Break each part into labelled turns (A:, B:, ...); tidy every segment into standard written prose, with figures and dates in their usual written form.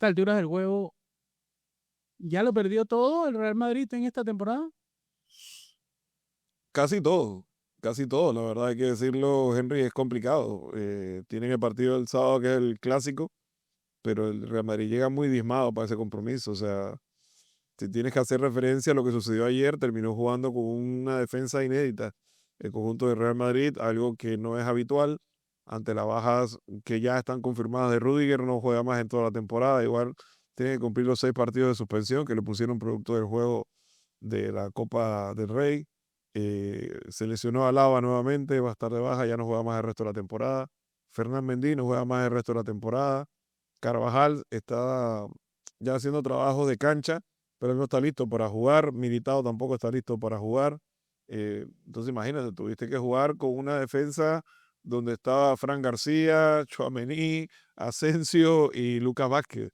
A: estas alturas del juego, ¿ya lo perdió todo el Real Madrid en esta temporada?
B: Casi todo, casi todo, la verdad hay que decirlo, Henry, es complicado. Tienen el partido del sábado que es el clásico, pero el Real Madrid llega muy diezmado para ese compromiso. O sea, si tienes que hacer referencia a lo que sucedió ayer, terminó jugando con una defensa inédita. El conjunto de Real Madrid, algo que no es habitual, ante las bajas que ya están confirmadas de Rudiger, no juega más en toda la temporada. Igual tiene que cumplir los 6 partidos de suspensión que le pusieron producto del juego de la Copa del Rey. Se lesionó a Alaba nuevamente, va a estar de baja, ya no juega más el resto de la temporada. Fernán Mendy no juega más el resto de la temporada. Carvajal está ya haciendo trabajo de cancha, pero él no está listo para jugar. Militao tampoco está listo para jugar. Entonces imagínate, tuviste que jugar con una defensa donde estaba Fran García, Tchouaméni, Asensio y Lucas Vázquez.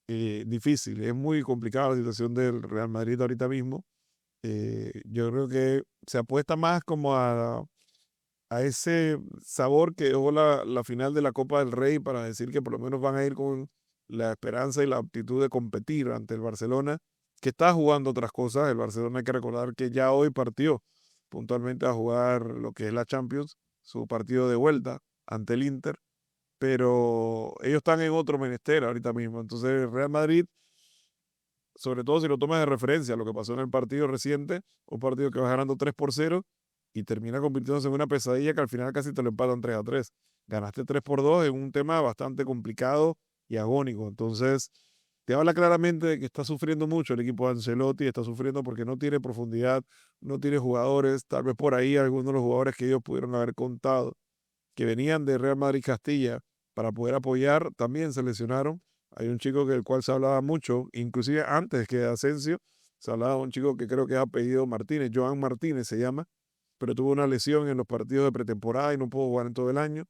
B: Difícil, es muy complicada la situación del Real Madrid ahorita mismo. Yo creo que se apuesta más como a ese sabor que dejó la final de la Copa del Rey para decir que por lo menos van a ir con la esperanza y la aptitud de competir ante el Barcelona, que está jugando otras cosas. El Barcelona hay que recordar que ya hoy partió puntualmente a jugar lo que es la Champions, su partido de vuelta ante el Inter, pero ellos están en otro menester ahorita mismo. Entonces el Real Madrid, sobre todo si lo tomas de referencia a lo que pasó en el partido reciente, un partido que va ganando 3-0 y termina convirtiéndose en una pesadilla que al final casi te lo empatan 3-3. Ganaste 3-2 en un tema bastante complicado y agónico. Entonces, te habla claramente de que está sufriendo mucho el equipo de Ancelotti, está sufriendo porque no tiene profundidad, no tiene jugadores, tal vez por ahí algunos de los jugadores que ellos pudieron haber contado que venían de Real Madrid Castilla para poder apoyar, también se lesionaron. Hay un chico del cual se hablaba mucho, inclusive antes que de Asensio, se hablaba de un chico que creo que es apellido Martínez, Joan Martínez se llama, pero tuvo una lesión en los partidos de pretemporada y no pudo jugar en todo el año.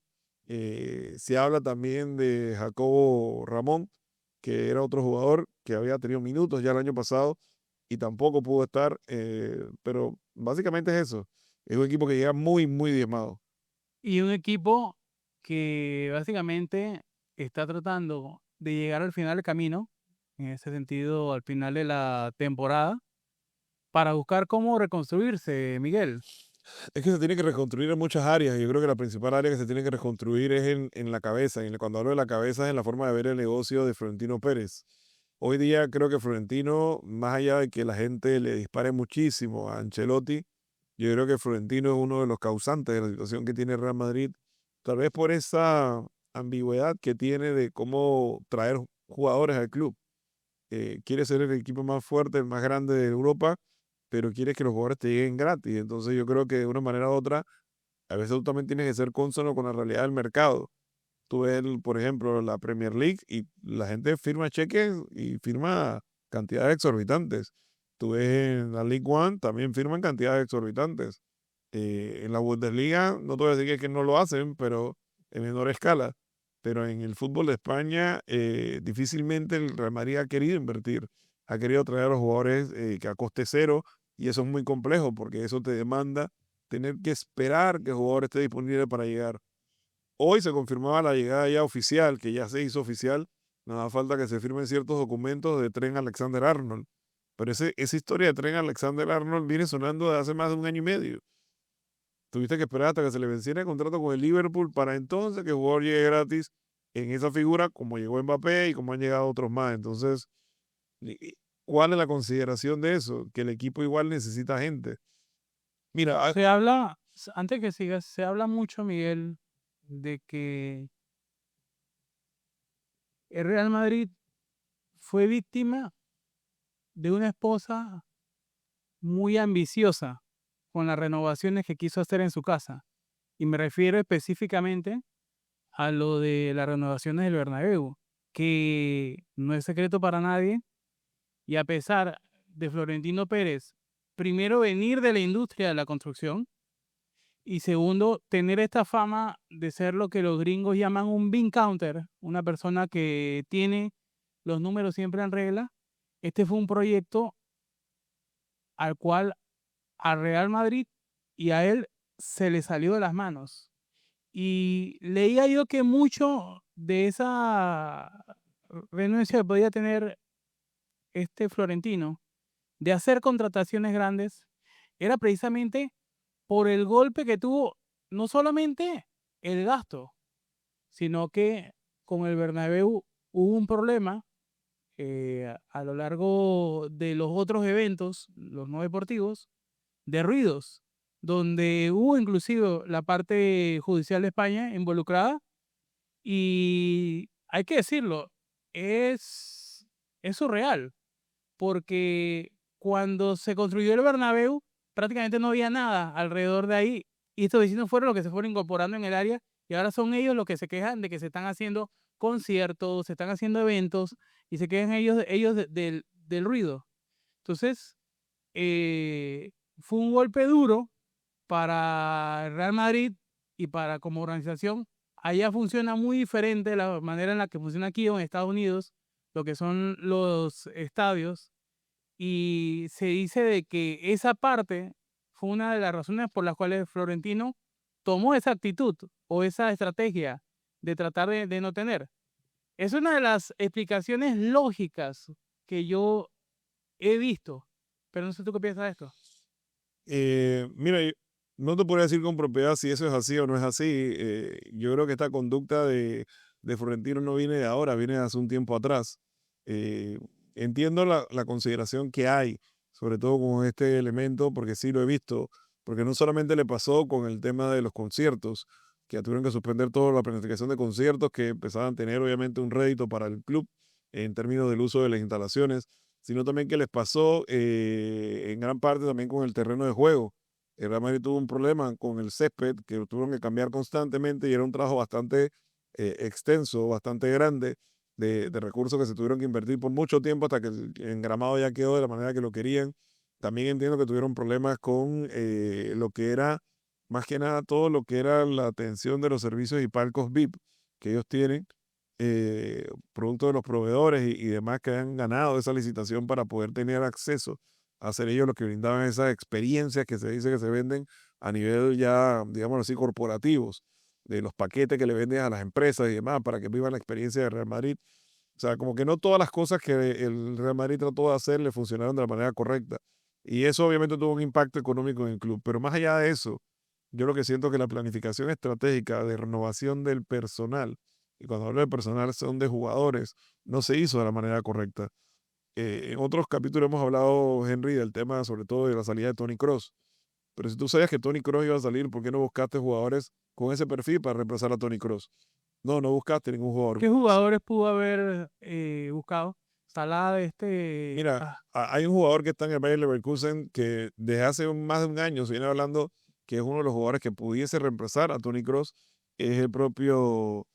B: Se habla también de Jacobo Ramón, que era otro jugador que había tenido minutos ya el año pasado y tampoco pudo estar, pero básicamente es eso. Es un equipo que llega muy, muy diezmado.
A: Y un equipo que básicamente está tratando de llegar al final del camino, en ese sentido, al final de la temporada, para buscar cómo reconstruirse, Miguel.
B: Es que se tiene que reconstruir en muchas áreas. Yo creo que la principal área que se tiene que reconstruir es en la cabeza. Cuando hablo de la cabeza es en la forma de ver el negocio de Florentino Pérez. Hoy día creo que Florentino, más allá de que la gente le dispare muchísimo a Ancelotti, yo creo que Florentino es uno de los causantes de la situación que tiene Real Madrid. Tal vez por esa ambigüedad que tiene de cómo traer jugadores al club. Quiere ser el equipo más fuerte, el más grande de Europa, pero quiere que los jugadores te lleguen gratis. Entonces yo creo que de una manera u otra, a veces tú también tienes que ser cónsono con la realidad del mercado. Tú ves, por ejemplo, la Premier League y la gente firma cheques y firma cantidades exorbitantes. Tú ves en la League One, también firman cantidades exorbitantes. En la Bundesliga, no te voy a decir que no lo hacen, pero en menor escala. Pero en el fútbol de España, difícilmente el Real Madrid ha querido invertir. Ha querido traer a los jugadores que a coste cero, y eso es muy complejo porque eso te demanda tener que esperar que el jugador esté disponible para llegar. Hoy se confirmaba la llegada ya oficial, que ya se hizo oficial. Nada falta que se firmen ciertos documentos de Tren Alexander-Arnold. Pero esa historia de Tren Alexander-Arnold viene sonando desde hace más de un año y medio. Tuviste que esperar hasta que se le venciera el contrato con el Liverpool para entonces que el jugador llegue gratis en esa figura, como llegó Mbappé y como han llegado otros más. Entonces, ¿cuál es la consideración de eso? Que el equipo igual necesita gente. Mira,
A: Se habla, antes que sigas, se habla mucho, Miguel, de que el Real Madrid fue víctima de una esposa muy ambiciosa con las renovaciones que quiso hacer en su casa. Y me refiero específicamente a lo de las renovaciones del Bernabéu, que no es secreto para nadie, y a pesar de Florentino Pérez, primero venir de la industria de la construcción y segundo, tener esta fama de ser lo que los gringos llaman un bean counter, una persona que tiene los números siempre en regla. Este fue un proyecto al cual a Real Madrid y a él se le salió de las manos. Y leía yo que mucho de esa renuencia que podía tener este Florentino de hacer contrataciones grandes era precisamente por el golpe que tuvo, no solamente el gasto, sino que con el Bernabéu hubo un problema a lo largo de los otros eventos, los no deportivos, de ruidos, donde hubo inclusive la parte judicial de España involucrada y hay que decirlo, es surreal, porque cuando se construyó el Bernabéu prácticamente no había nada alrededor de ahí y estos vecinos fueron los que se fueron incorporando en el área y ahora son ellos los que se quejan de que se están haciendo conciertos, se están haciendo eventos y se quejan ellos del ruido. Entonces, eh, fue un golpe duro para el Real Madrid y para como organización. Allá funciona muy diferente la manera en la que funciona aquí en Estados Unidos, lo que son los estadios, y se dice de que esa parte fue una de las razones por las cuales Florentino tomó esa actitud o esa estrategia de tratar de no tener. Es una de las explicaciones lógicas que yo he visto, pero no sé tú qué piensas de esto.
B: Mira, no te podría decir con propiedad si eso es así o no es así. Yo creo que esta conducta de Florentino no viene de ahora, viene de hace un tiempo atrás. Eh, Entiendo la consideración que hay, sobre todo con este elemento, porque sí lo he visto, porque no solamente le pasó con el tema de los conciertos, que ya tuvieron que suspender toda la planificación de conciertos que empezaban a tener obviamente un rédito para el club en términos del uso de las instalaciones, sino también que les pasó en gran parte también con el terreno de juego. El Real Madrid tuvo un problema con el césped que lo tuvieron que cambiar constantemente y era un trabajo bastante extenso, bastante grande de recursos que se tuvieron que invertir por mucho tiempo hasta que el engramado ya quedó de la manera que lo querían. También entiendo que tuvieron problemas con lo que era, más que nada, todo lo que era la atención de los servicios y palcos VIP que ellos tienen, producto de los proveedores y demás que han ganado esa licitación para poder tener acceso a ser ellos los que brindaban esas experiencias que se dice que se venden a nivel ya, digamos así, corporativos, de los paquetes que le venden a las empresas y demás para que vivan la experiencia de Real Madrid. O sea, como que no todas las cosas que el Real Madrid trató de hacer le funcionaron de la manera correcta. Y eso obviamente tuvo un impacto económico en el club. Pero más allá de eso, yo lo que siento es que la planificación estratégica de renovación del personal, y cuando hablo de personal son de jugadores, no se hizo de la manera correcta. En otros capítulos hemos hablado, Henry, del tema sobre todo de la salida de Tony Cross. Pero si tú sabías que Tony Cross iba a salir, ¿por qué no buscaste jugadores con ese perfil para reemplazar a Tony Cross? No, no buscaste ningún jugador.
A: ¿Qué jugadores pudo haber buscado? Salah,
B: Mira, hay un jugador que está en el Bayer Leverkusen que desde hace más de un año se viene hablando que es uno de los jugadores que pudiese reemplazar a Tony Cross, es el propio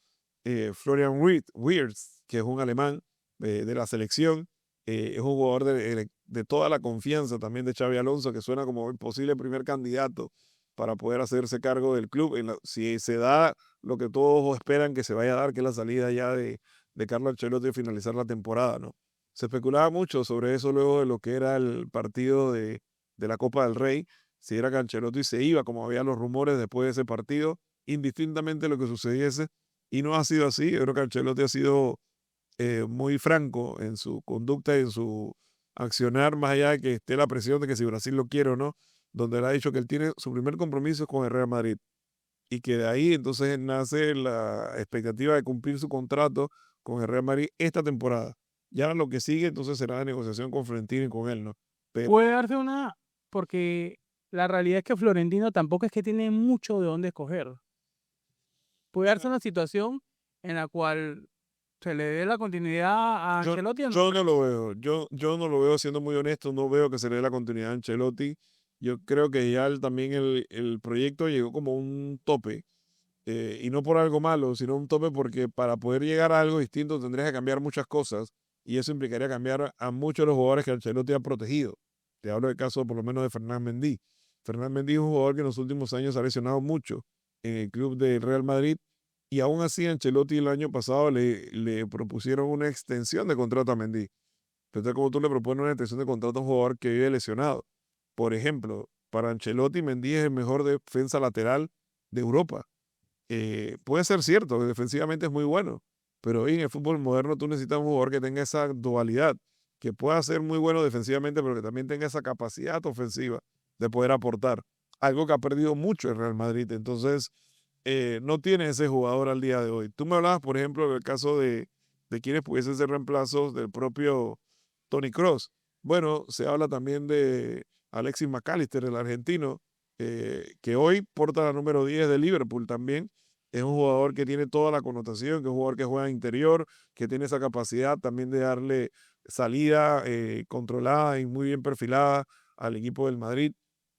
B: Florian Wirtz, que es un alemán de la selección. Es un jugador de toda la confianza también de Xavi Alonso, que suena como el posible primer candidato para poder hacerse cargo del club. Si se da lo que todos esperan que se vaya a dar, que es la salida ya de Carlo Ancelotti a finalizar la temporada, ¿no? Se especulaba mucho sobre eso luego de lo que era el partido de la Copa del Rey, si era que Ancelotti se iba, como había los rumores después de ese partido, indistintamente de lo que sucediese, y no ha sido así. Yo creo que Ancelotti ha sido muy franco en su conducta y en su accionar, más allá de que esté la presión de que si Brasil lo quiere o no, donde él ha dicho que él tiene su primer compromiso con el Real Madrid y que de ahí entonces nace la expectativa de cumplir su contrato con el Real Madrid esta temporada. Ya lo que sigue entonces será la negociación con Florentino y con él, ¿no? Pero
A: puede darse una, porque la realidad es que Florentino tampoco es que tiene mucho de dónde escoger. Puede darse una situación en la cual se le dé la continuidad a
B: yo,
A: Ancelotti.
B: yo no lo veo, yo no lo veo siendo muy honesto, no veo que se le dé la continuidad a Ancelotti. Yo creo que ya también el proyecto llegó como un tope, y no por algo malo, sino un tope porque para poder llegar a algo distinto tendrías que cambiar muchas cosas y eso implicaría cambiar a muchos de los jugadores que Ancelotti ha protegido. Te hablo del caso por lo menos de Fernán Mendy. Fernán Mendy es un jugador que en los últimos años ha lesionado mucho en el club del Real Madrid y aún así Ancelotti el año pasado le propusieron una extensión de contrato a Mendy. Entonces, como tú le propones una extensión de contrato a un jugador que vive lesionado. Por ejemplo, para Ancelotti, Mendy es el mejor defensa lateral de Europa. Puede ser cierto, que defensivamente es muy bueno, Pero hoy en el fútbol moderno tú necesitas un jugador que tenga esa dualidad, que pueda ser muy bueno defensivamente, pero que también tenga esa capacidad ofensiva de poder aportar. Algo que ha perdido mucho el Real Madrid. Entonces, no tiene ese jugador al día de hoy. Tú me hablabas, por ejemplo, del caso de quienes pudiesen ser reemplazos del propio Tony Cross. Bueno, se habla también de Alexis McAllister, el argentino, que hoy porta la número 10 de Liverpool también. Es un jugador que tiene toda la connotación, que es un jugador que juega interior, que tiene esa capacidad también de darle salida controlada y muy bien perfilada al equipo del Madrid.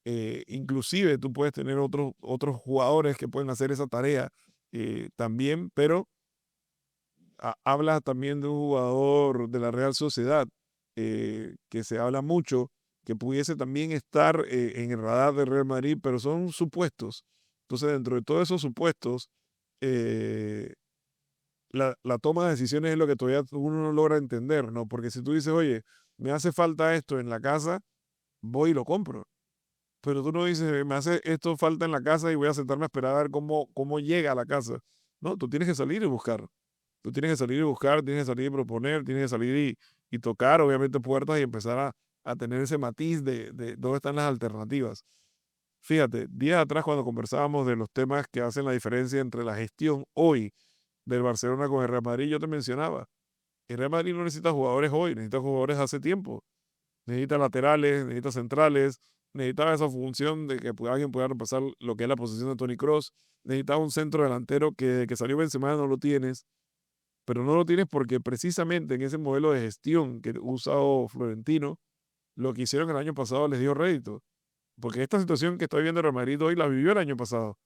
B: Inclusive tú puedes tener otros jugadores que pueden hacer esa tarea también, pero habla también de un jugador de la Real Sociedad que se habla mucho, que pudiese también estar en el radar del Real Madrid, pero son supuestos. Entonces, dentro de todos esos supuestos, eh, la toma de decisiones es lo que todavía uno no logra entender, ¿no? Porque si tú dices, oye, me hace falta esto en la casa, voy y lo compro. Pero tú no dices, me hace esto falta en la casa y voy a sentarme a esperar a ver cómo llega a la casa. No, tú tienes que salir y buscar. Tú tienes que salir y buscar, tienes que salir y proponer, tienes que salir y tocar, obviamente, puertas y empezar a tener ese matiz de dónde están las alternativas. Fíjate, días atrás cuando conversábamos de los temas que hacen la diferencia entre la gestión hoy del Barcelona con el Real Madrid, yo te mencionaba, el Real Madrid no necesita jugadores hoy, necesita jugadores hace tiempo. Necesita laterales, necesita centrales, necesitaba esa función de que alguien pueda repasar lo que es la posición de Tony Cross, necesitaba un centro delantero que desde que salió Benzema no lo tienes, pero no lo tienes porque precisamente en ese modelo de gestión que usado Florentino, lo que hicieron el año pasado les dio rédito, porque esta situación que está viviendo el Real Madrid hoy la vivió el año pasado,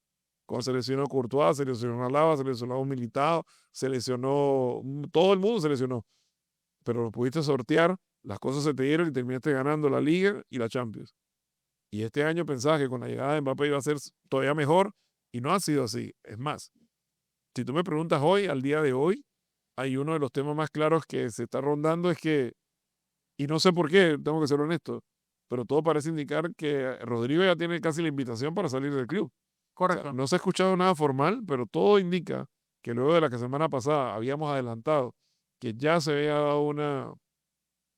B: cuando se lesionó Courtois, se lesionó Alaba, se lesionó Militao, se lesionó, todo el mundo se lesionó, pero lo pudiste sortear, las cosas se te dieron y terminaste ganando la Liga y la Champions. Y este año pensabas que con la llegada de Mbappé iba a ser todavía mejor y no ha sido así. Es más, si tú me preguntas hoy, al día de hoy, hay uno de los temas más claros que se está rondando es que, y no sé por qué, tengo que ser honesto, pero todo parece indicar que Rodrigo ya tiene casi la invitación para salir del club. O sea,
A: Correcto.
B: no se ha escuchado nada formal, pero todo indica que luego de la que semana pasada habíamos adelantado que ya se había dado una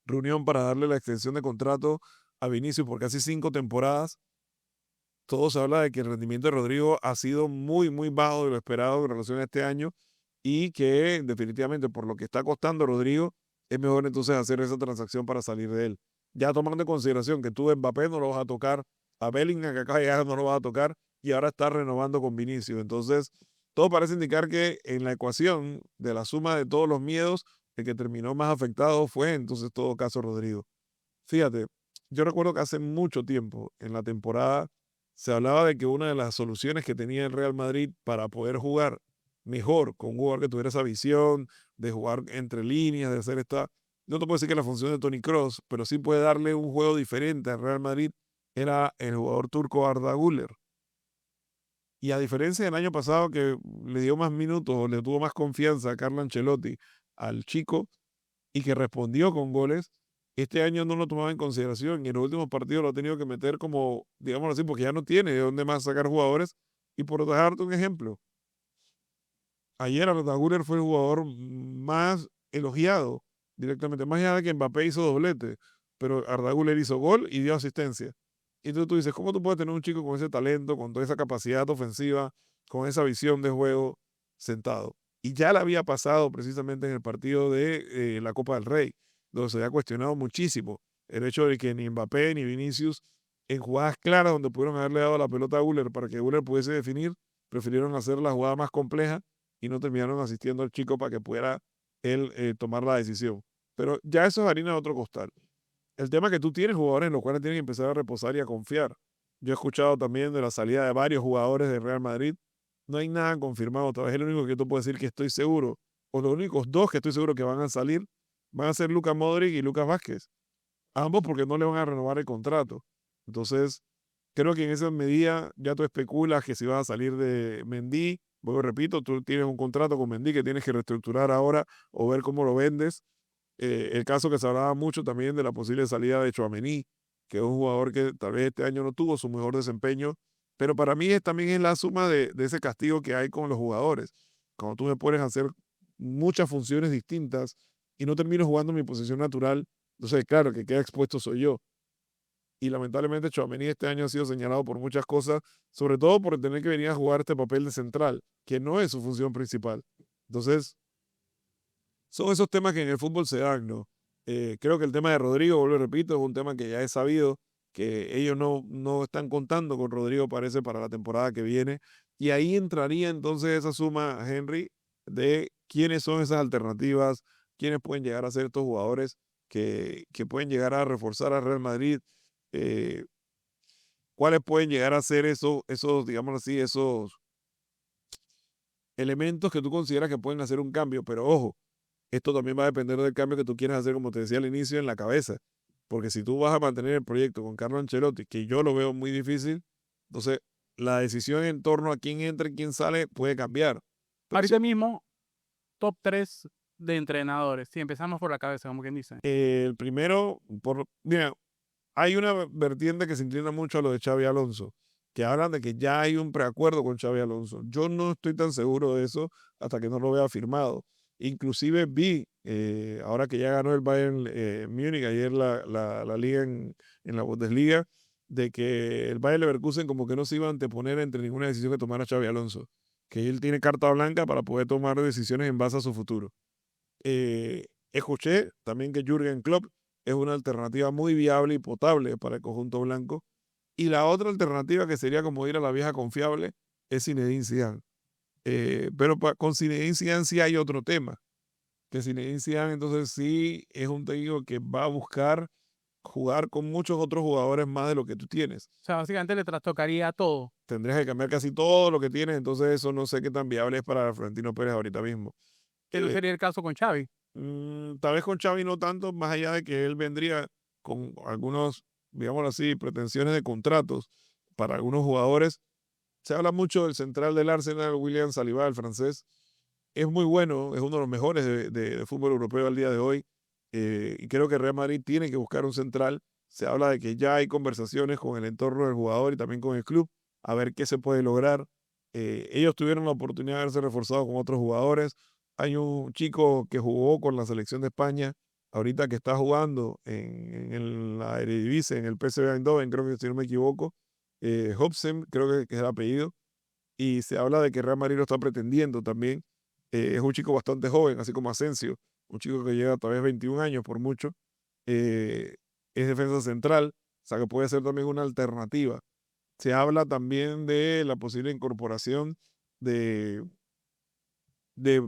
B: reunión para darle la extensión de contrato a Vinicius por casi 5 temporadas. Todo se habla de que el rendimiento de Rodrigo ha sido muy, muy bajo de lo esperado en relación a este año y que definitivamente por lo que está costando Rodrigo, es mejor entonces hacer esa transacción para salir de él. Ya tomando en consideración que tú a Mbappé no lo vas a tocar, a Bellingham que acá ya no lo vas a tocar y ahora está renovando con Vinicius. Entonces, todo parece indicar que en la ecuación de la suma de todos los miedos, el que terminó más afectado fue entonces todo caso Rodrigo. Fíjate, yo recuerdo que hace mucho tiempo en la temporada se hablaba de que una de las soluciones que tenía el Real Madrid para poder jugar mejor con un jugador que tuviera esa visión de jugar entre líneas, de hacer esta, no te puedo decir que la función de Tony Cross, pero sí puede darle un juego diferente al Real Madrid, era el jugador turco Arda Güler. Y a diferencia del año pasado que le dio más minutos o le tuvo más confianza a Carlo Ancelotti al chico, y que respondió con goles, este año no lo tomaba en consideración y en los últimos partidos lo ha tenido que meter como, digámoslo así, porque ya no tiene de dónde más sacar jugadores. Y por dejarte un ejemplo, ayer Arda Güler fue el jugador más elogiado directamente, más allá de que Mbappé hizo doblete, pero Arda Güler hizo gol y dio asistencia. Y tú dices, ¿cómo tú puedes tener un chico con ese talento, con toda esa capacidad ofensiva, con esa visión de juego sentado? Y ya le había pasado precisamente en el partido de la Copa del Rey, donde se había cuestionado muchísimo el hecho de que ni Mbappé ni Vinicius, en jugadas claras donde pudieron haberle dado la pelota a Güler para que Güler pudiese definir, prefirieron hacer la jugada más compleja y no terminaron asistiendo al chico para que pudiera él tomar la decisión. Pero ya eso es harina de otro costal. El tema es que tú tienes jugadores en los cuales tienes que empezar a reposar y a confiar. Yo he escuchado también de la salida de varios jugadores de Real Madrid. No hay nada confirmado. Tal vez el único que yo te puedo decir que estoy seguro, o los únicos dos que estoy seguro que van a salir, van a ser Lucas Modric y Lucas Vázquez. Ambos porque no le van a renovar el contrato. Entonces, creo que en esa medida ya tú especulas que si vas a salir de Mendy, vuelvo y repito, tú tienes un contrato con Mendy que tienes que reestructurar ahora o ver cómo lo vendes. El caso que se hablaba mucho también de la posible salida de Tchouaméni, que es un jugador que tal vez este año no tuvo su mejor desempeño, pero para mí también es la suma de ese castigo que hay con los jugadores. Cuando tú me pones a hacer muchas funciones distintas y no termino jugando mi posición natural. Entonces, claro, el que queda expuesto soy yo. Y lamentablemente Tchouaméni este año ha sido señalado por muchas cosas, sobre todo por tener que venir a jugar este papel de central, que no es su función principal. Entonces, son esos temas que en el fútbol se dan, ¿no? Creo que el tema de Rodrigo, vuelvo y repito, es un tema que ya he sabido que ellos no están contando con Rodrigo, parece, para la temporada que viene. Y ahí entraría entonces esa suma, Henry, de quiénes son esas alternativas, quiénes pueden llegar a ser estos jugadores que pueden llegar a reforzar a Real Madrid, eh, cuáles pueden llegar a ser esos, digamos así, esos elementos que tú consideras que pueden hacer un cambio. Pero ojo, esto también va a depender del cambio que tú quieras hacer, como te decía al inicio, en la cabeza. Porque si tú vas a mantener el proyecto con Carlo Ancelotti, que yo lo veo muy difícil, entonces la decisión en torno a quién entra y quién sale puede cambiar. Pero sí,
A: Ahorita mismo, top 3 de entrenadores. Si empezamos por la cabeza, como quien dice.
B: el primero, mira, hay una vertiente que se inclina mucho a lo de Xavi Alonso, que hablan de que ya hay un preacuerdo con Xavi Alonso. Yo no estoy tan seguro de eso hasta que no lo vea firmado. Inclusive vi, ahora que ya ganó el Bayern Múnich ayer la liga en la Bundesliga, de que el Bayern Leverkusen como que no se iba a anteponer entre ninguna decisión que tomara Xavi Alonso, que él tiene carta blanca para poder tomar decisiones en base a su futuro. Escuché también que Jürgen Klopp es una alternativa muy viable y potable para el conjunto blanco. Y la otra alternativa que sería como ir a la vieja confiable es Zinedine Zidane. Pero con Zinedine Zidane sí hay otro tema, que Zinedine Zidane entonces sí es un técnico que va a buscar jugar con muchos otros jugadores más de lo que tú tienes.
A: O sea, básicamente le trastocaría todo.
B: Tendrías que cambiar casi todo lo que tienes, entonces eso no sé qué tan viable es para Florentino Pérez ahorita mismo.
A: Que no
B: Eh,
A: sería el caso con Xavi.
B: Tal vez con Xavi no tanto, más allá de que él vendría con algunos, digámoslo así, pretensiones de contratos para algunos jugadores. Se habla mucho del central del Arsenal, William Saliba, el francés. Es muy bueno, es uno de los mejores de fútbol europeo al día de hoy. Y creo que Real Madrid tiene que buscar un central. Se habla de que ya hay conversaciones con el entorno del jugador y también con el club a ver qué se puede lograr. Ellos tuvieron la oportunidad de haberse reforzado con otros jugadores. Hay un chico que jugó con la selección de España, ahorita que está jugando en la Eredivisie, en el PSV Eindhoven, creo que si no me equivoco. Hobson, creo que es el apellido, y se habla de que Real Madrid lo está pretendiendo también. Es un chico bastante joven, así como Asensio, un chico que llega tal vez 21 años por mucho. eh, es defensa central, o sea que puede ser también una alternativa. Se habla también de la posible incorporación de, de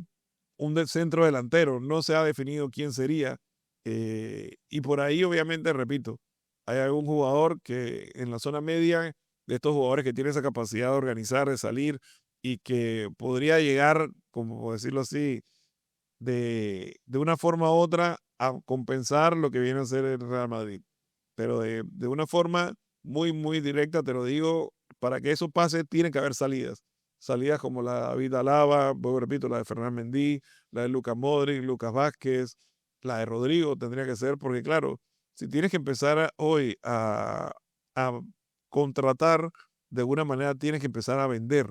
B: centro delantero, no se ha definido quién sería. Y por ahí, obviamente, repito, hay algún jugador que en la zona media, de estos jugadores que tienen esa capacidad de organizar, de salir y que podría llegar, como decirlo así, de una forma u otra a compensar lo que viene a ser el Real Madrid. Pero de una forma muy, muy directa, te lo digo, para que eso pase tiene que haber salidas. Salidas como la de David Alaba, vuelvo y repito, la de Fernán Mendy, la de Lucas Modric, Lucas Vázquez, la de Rodrigo tendría que ser, porque claro, si tienes que empezar hoy a contratar, de alguna manera tienes que empezar a vender.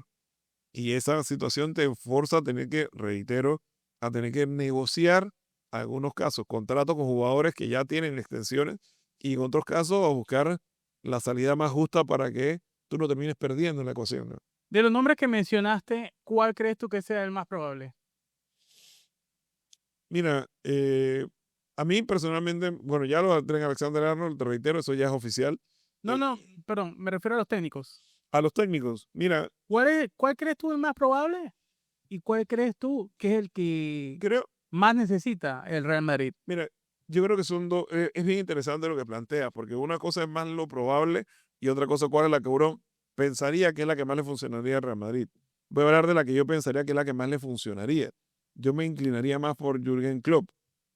B: Y esa situación te forza a tener que, reitero, a tener que negociar, algunos casos, contratos con jugadores que ya tienen extensiones y en otros casos a buscar la salida más justa para que tú no termines perdiendo en la ecuación, ¿no?
A: De los nombres que mencionaste, ¿cuál crees tú que sea el más probable?
B: Mira, a mí personalmente, bueno, ya lo del tren Alexander Arnold, te reitero, eso ya es oficial.
A: No,
B: Eh,
A: no, perdón, me refiero a los técnicos.
B: a los técnicos, mira,
A: ¿Cuál crees tú el más probable? ¿Y cuál crees tú que es el que
B: creo,
A: más necesita el Real Madrid?
B: mira, yo creo que son dos, es bien interesante lo que plantea, porque una cosa es más lo probable y otra cosa cuál es la que uno pensaría que es la que más le funcionaría al Real Madrid. Voy a hablar de la que yo pensaría que es la que más le funcionaría. Yo me inclinaría más por Jürgen Klopp,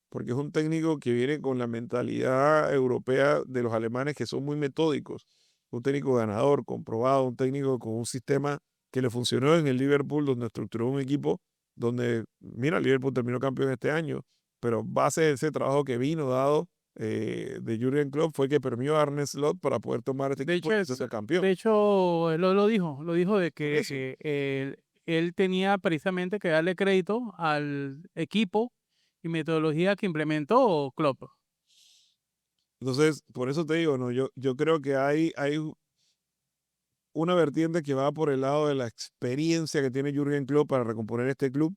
B: porque es un técnico que viene con la mentalidad europea de los alemanes que son muy metódicos. Un técnico ganador, comprobado, un técnico con un sistema que le funcionó en el Liverpool, donde estructuró un equipo donde, mira, el Liverpool terminó campeón este año, pero base de ese trabajo que vino dado de Jürgen Klopp fue que permitió a Arne Slot para poder tomar este
A: De
B: equipo
A: hecho,
B: y ser campeón.
A: lo dijo de
B: Por
A: que
B: eso.
A: él tenía precisamente que darle crédito al equipo y metodología que implementó Klopp.
B: Entonces, por eso te digo, ¿no? Yo creo que hay una vertiente que va por el lado de la experiencia que tiene Jürgen Klopp para recomponer este club.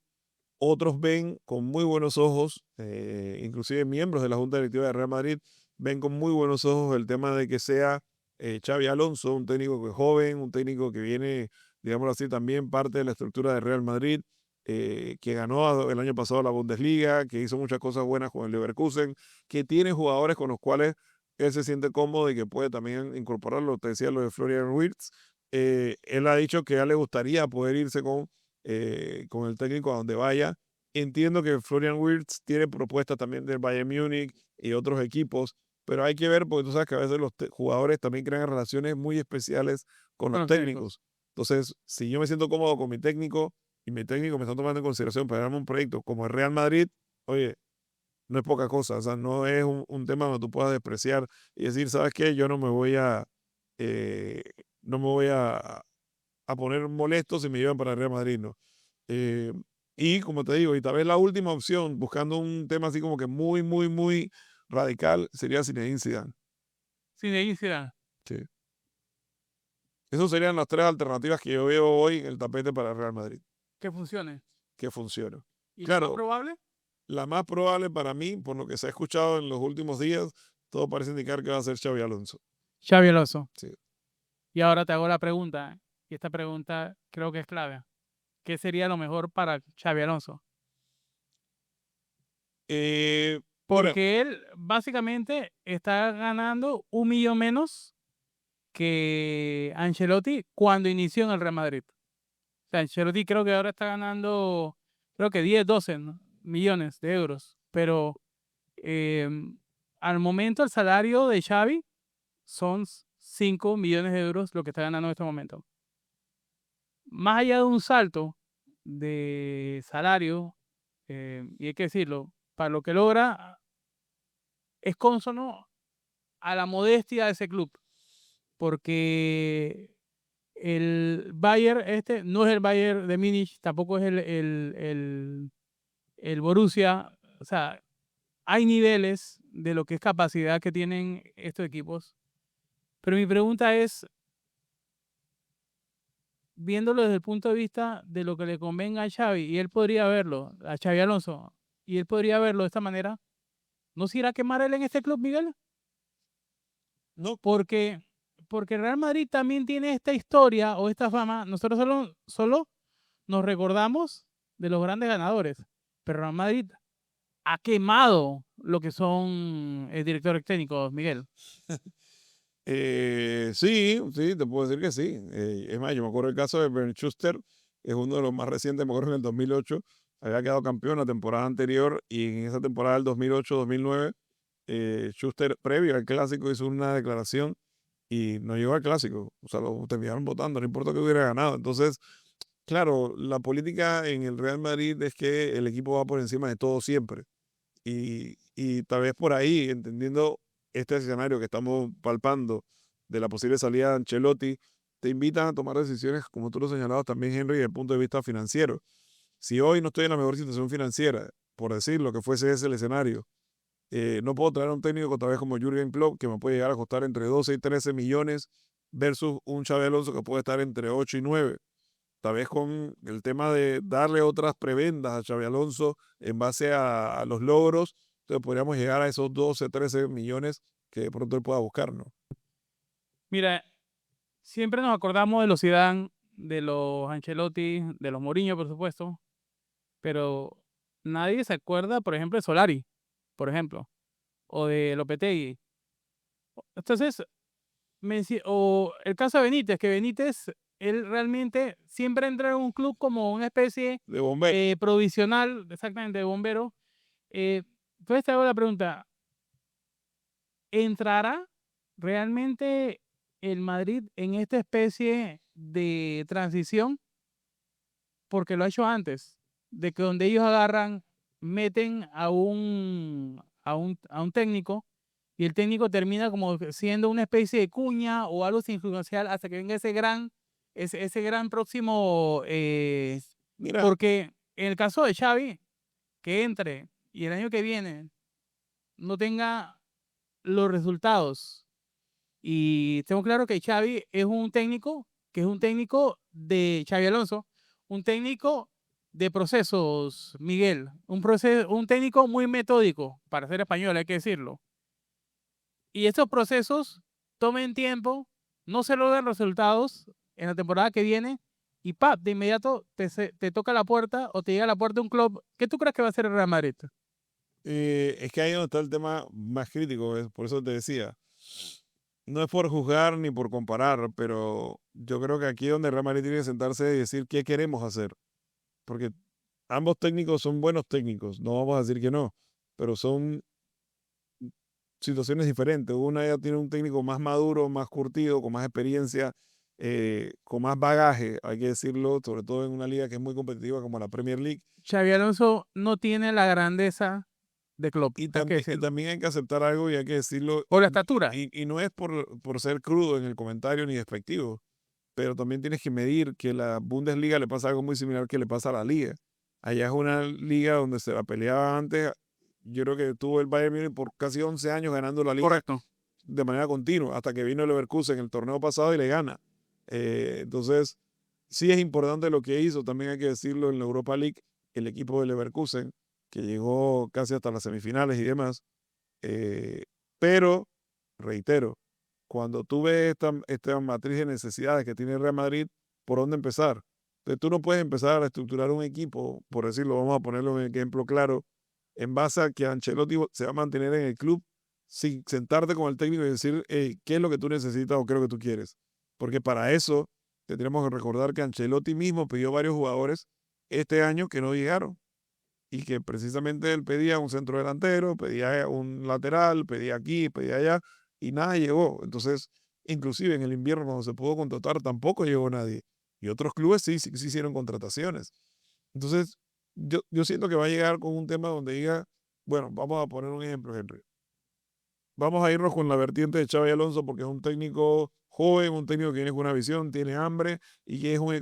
B: Otros ven con muy buenos ojos, inclusive miembros de la Junta Directiva de Real Madrid, ven con muy buenos ojos el tema de que sea Xavi Alonso, un técnico que es joven, un técnico que viene, digámoslo así, también parte de la estructura de Real Madrid, que ganó el año pasado la Bundesliga, que hizo muchas cosas buenas con el Leverkusen, que tiene jugadores con los cuales él se siente cómodo y que puede también incorporarlo. Te decía lo de Florian Wirtz. Él ha dicho que a él le gustaría poder irse con el técnico a donde vaya. Entiendo que Florian Wirtz tiene propuestas también del Bayern Múnich y otros equipos, pero hay que ver porque tú sabes que a veces los jugadores también crean relaciones muy especiales con
A: Con
B: los
A: los técnicos.
B: técnicos. Entonces, si yo me siento cómodo con mi técnico y mi técnico me está tomando en consideración para darme un proyecto como el Real Madrid, oye, no es poca cosa, o sea, no es un tema donde tú puedas despreciar y decir, ¿sabes qué? Yo no me voy eh, no me voy a poner molesto si me llevan para el Real Madrid, ¿no? Eh, y como te digo, y tal vez la última opción, buscando un tema así como que muy, muy, muy radical, sería Zinedine Zidane.
A: Zinedine Zidane,
B: Sí. Esas serían las tres alternativas que yo veo hoy en el tapete para el Real Madrid,
A: que funcione.
B: que funcionan.
A: ¿Y lo más
B: Claro,
A: probable?
B: la más probable para mí, por lo que se ha escuchado en los últimos días, todo parece indicar que va a ser Xavi Alonso.
A: Xavi Alonso.
B: Sí.
A: Y ahora te hago la pregunta, y esta pregunta creo que es clave. ¿Qué sería lo mejor para Xavi Alonso?
B: Mira,
A: Porque él básicamente está ganando 1 millón menos que Ancelotti cuando inició en el Real Madrid. O sea, Ancelotti creo que ahora está ganando, creo que 10, 12, ¿no? millones de euros. Pero eh, al momento el salario de Xavi son 5 millones de euros lo que está ganando en este momento. Más allá de un salto de salario, y hay que decirlo, para lo que logra es consono a la modestia de ese club, porque el Bayern este no es el Bayern de Múnich, tampoco es el Borussia, o sea, hay niveles de lo que es capacidad que tienen estos equipos, pero mi pregunta es, viéndolo desde el punto de vista de lo que le convenga a Xavi, y él podría verlo, a Xavi Alonso, y él podría verlo de esta manera, ¿no se irá a quemar él en este club, Miguel?
B: no,
A: Porque, porque Real Madrid también tiene esta historia o esta fama. Nosotros solo nos recordamos de los grandes ganadores, pero Real Madrid ha quemado lo que son directores técnicos, Miguel.
B: sí, sí, te puedo decir que sí. Es más, yo me acuerdo el caso de Bernd Schuster, que es uno de los más recientes, me acuerdo en el 2008, había quedado campeón la temporada anterior y en esa temporada del 2008-2009, Schuster, previo al clásico, hizo una declaración y no llegó al clásico. O sea, lo terminaron votando, no importa que hubiera ganado. Entonces, claro, la política en el Real Madrid es que el equipo va por encima de todo siempre. Y tal vez por ahí, entendiendo este escenario que estamos palpando de la posible salida de Ancelotti, te invitan a tomar decisiones, como tú lo señalabas también, Henry, desde el punto de vista financiero. Si hoy no estoy en la mejor situación financiera, por decir lo que fuese ese el escenario, no puedo traer a un técnico tal vez como Jürgen Klopp, que me puede llegar a costar entre 12 y 13 millones, versus un Xabi Alonso que puede estar entre 8 y 9. Tal vez con el tema de darle otras prebendas a Xabi Alonso en base a los logros, entonces podríamos llegar a esos 12, 13 millones que de pronto él pueda buscar, ¿no?
A: Mira, siempre nos acordamos de los Zidane, de los Ancelotti, de los Mourinho, por supuesto, pero nadie se acuerda, por ejemplo, de Solari, por ejemplo, o de Lopetegui. Entonces, o el caso de Benítez, que Benítez, él realmente siempre entra en un club como una especie
B: De Bombay.
A: provisional, exactamente, de bombero. Entonces te hago la pregunta, ¿entrará realmente el Madrid en esta especie de transición? Porque lo ha hecho antes, de que donde ellos agarran, meten a un técnico y el técnico termina como siendo una especie de cuña o algo circunstancial hasta que venga ese gran ese gran próximo,
B: Mira,
A: porque en el caso de Xavi, que entre y el año que viene no tenga los resultados. Y tengo claro que Xavi es un técnico, que es un técnico de Xavi Alonso, un técnico de procesos, Miguel, un técnico muy metódico, para ser español, hay que decirlo. Y estos procesos tomen tiempo, no se logran resultados en la temporada que viene, y ¡pap! De inmediato te toca la puerta o te llega a la puerta un club. ¿Qué tú crees que va a hacer el Real Madrid?
B: es que ahí es donde está el tema más crítico, por eso te decía. No es por juzgar ni por comparar, pero yo creo que aquí es donde Real Madrid tiene que sentarse y decir qué queremos hacer. Porque ambos técnicos son buenos técnicos, no vamos a decir que no, pero son situaciones diferentes. Una ya tiene un técnico más maduro, más curtido, con más experiencia, con más bagaje, hay que decirlo, sobre todo en una liga que es muy competitiva como la Premier League.
A: Xavi Alonso no tiene la grandeza de Klopp, hay que
B: Y
A: decirlo.
B: también hay que aceptar algo y hay que decirlo,
A: O la estatura.
B: y no es por ser crudo en el comentario ni despectivo, pero también tienes que medir que la Bundesliga le pasa algo muy similar que le pasa a la liga. Allá es una liga donde se la peleaba antes. Yo creo que tuvo el Bayern Múnich por casi 11 años ganando la liga
A: Correcto.
B: de manera continua, hasta que vino el Leverkusen en el torneo pasado y le gana. Entonces, sí es importante lo que hizo, también hay que decirlo, en la Europa League, el equipo de Leverkusen, que llegó casi hasta las semifinales y demás. eh, pero, reitero, cuando tú ves esta matriz de necesidades que tiene el Real Madrid, ¿por dónde empezar? Entonces, tú no puedes empezar a estructurar un equipo, por decirlo, vamos a ponerlo en ejemplo claro, en base a que Ancelotti se va a mantener en el club sin sentarte con el técnico y decir, "Hey, ¿qué es lo que tú necesitas o qué es lo que tú quieres?". Porque para eso tendríamos que recordar que Ancelotti mismo pidió varios jugadores este año que no llegaron y que precisamente él pedía un centro delantero, pedía un lateral, pedía aquí, pedía allá, y nada llegó. Entonces, inclusive en el invierno cuando se pudo contratar tampoco llegó nadie. Y otros clubes sí hicieron contrataciones. Entonces, yo siento que va a llegar con un tema donde diga, bueno, vamos a poner un ejemplo, Henry. Vamos a irnos con la vertiente de Xavi Alonso porque es un técnico joven, un técnico que viene con una visión, tiene hambre y que es un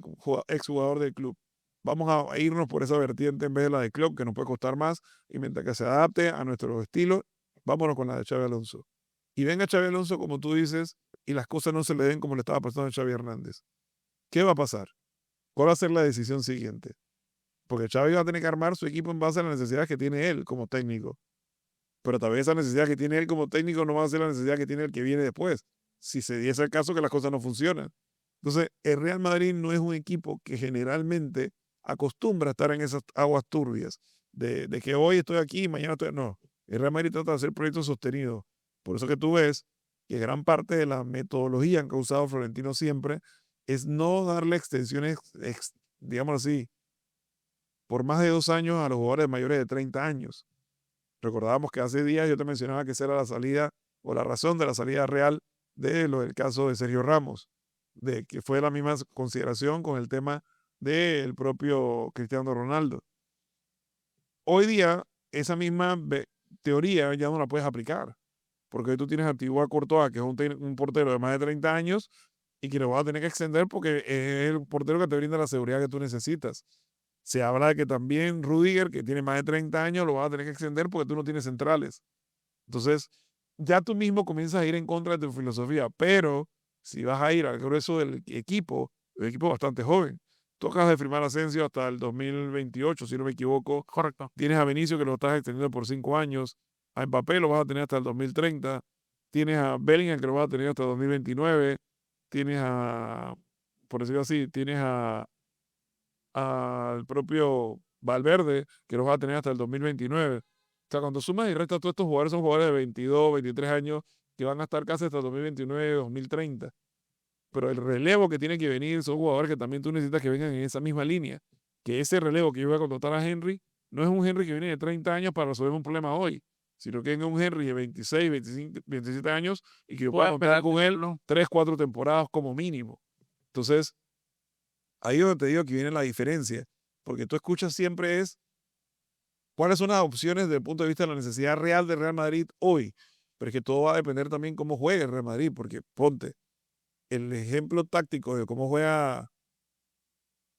B: exjugador del club. Vamos a irnos por esa vertiente en vez de la de Klopp, que nos puede costar más, y mientras que se adapte a nuestro estilo, vámonos con la de Xavi Alonso. Y venga Xavi Alonso, como tú dices, y las cosas no se le den como le estaba pasando a Xavi Hernández. ¿Qué va a pasar? ¿Cuál va a ser la decisión siguiente? Porque Xavi va a tener que armar su equipo en base a las necesidades que tiene él como técnico, pero tal vez esa necesidad que tiene él como técnico no va a ser la necesidad que tiene el que viene después, si se diese el caso que las cosas no funcionan. Entonces, el Real Madrid no es un equipo que generalmente acostumbra a estar en esas aguas turbias, de que hoy estoy aquí y mañana estoy... No, el Real Madrid trata de hacer proyectos sostenidos. Por eso que tú ves que gran parte de la metodología que ha usado Florentino siempre es no darle extensiones, digamos así, por más de 2 años a los jugadores mayores de 30 años. Recordábamos que hace días yo te mencionaba que esa era la salida o la razón de la salida real de lo del caso de Sergio Ramos, de que fue la misma consideración con el tema del propio Cristiano Ronaldo. Hoy día, esa misma teoría ya no la puedes aplicar, porque hoy tú tienes a Thibaut Courtois, que es un portero de más de 30 años y que lo vas a tener que extender porque es el portero que te brinda la seguridad que tú necesitas. Se habla de que también Rudiger, que tiene más de 30 años, lo vas a tener que extender porque tú no tienes centrales. Entonces, ya tú mismo comienzas a ir en contra de tu filosofía, pero si vas a ir al grueso del equipo, un equipo bastante joven. Tú acabas de firmar a Asensio hasta el 2028, si no me equivoco.
A: Correcto.
B: Tienes a Benicio que lo estás extendiendo por 5 años. A Mbappé lo vas a tener hasta el 2030. Tienes a Bellingham que lo vas a tener hasta el 2029. Tienes a, por decirlo así, tienes al propio Valverde, que los va a tener hasta el 2029. O sea, cuando sumas y restas todos estos jugadores, son jugadores de 22, 23 años que van a estar casi hasta el 2029, 2030. Pero el relevo que tiene que venir son jugadores que también tú necesitas que vengan en esa misma línea. Que ese relevo que yo voy a contratar a Henry no es un Henry que viene de 30 años para resolver un problema hoy, sino que venga un Henry de 26, 25, 27 años y que yo pueda
A: Pueda
B: contar
A: esperar
B: con él
A: tenerlo.
B: 3, 4 temporadas como mínimo. Entonces, ahí es donde te digo que viene la diferencia, porque tú escuchas siempre es cuáles son las opciones desde el punto de vista de la necesidad real del Real Madrid hoy, pero es que todo va a depender también cómo juegue el Real Madrid, porque ponte, el ejemplo táctico de cómo juega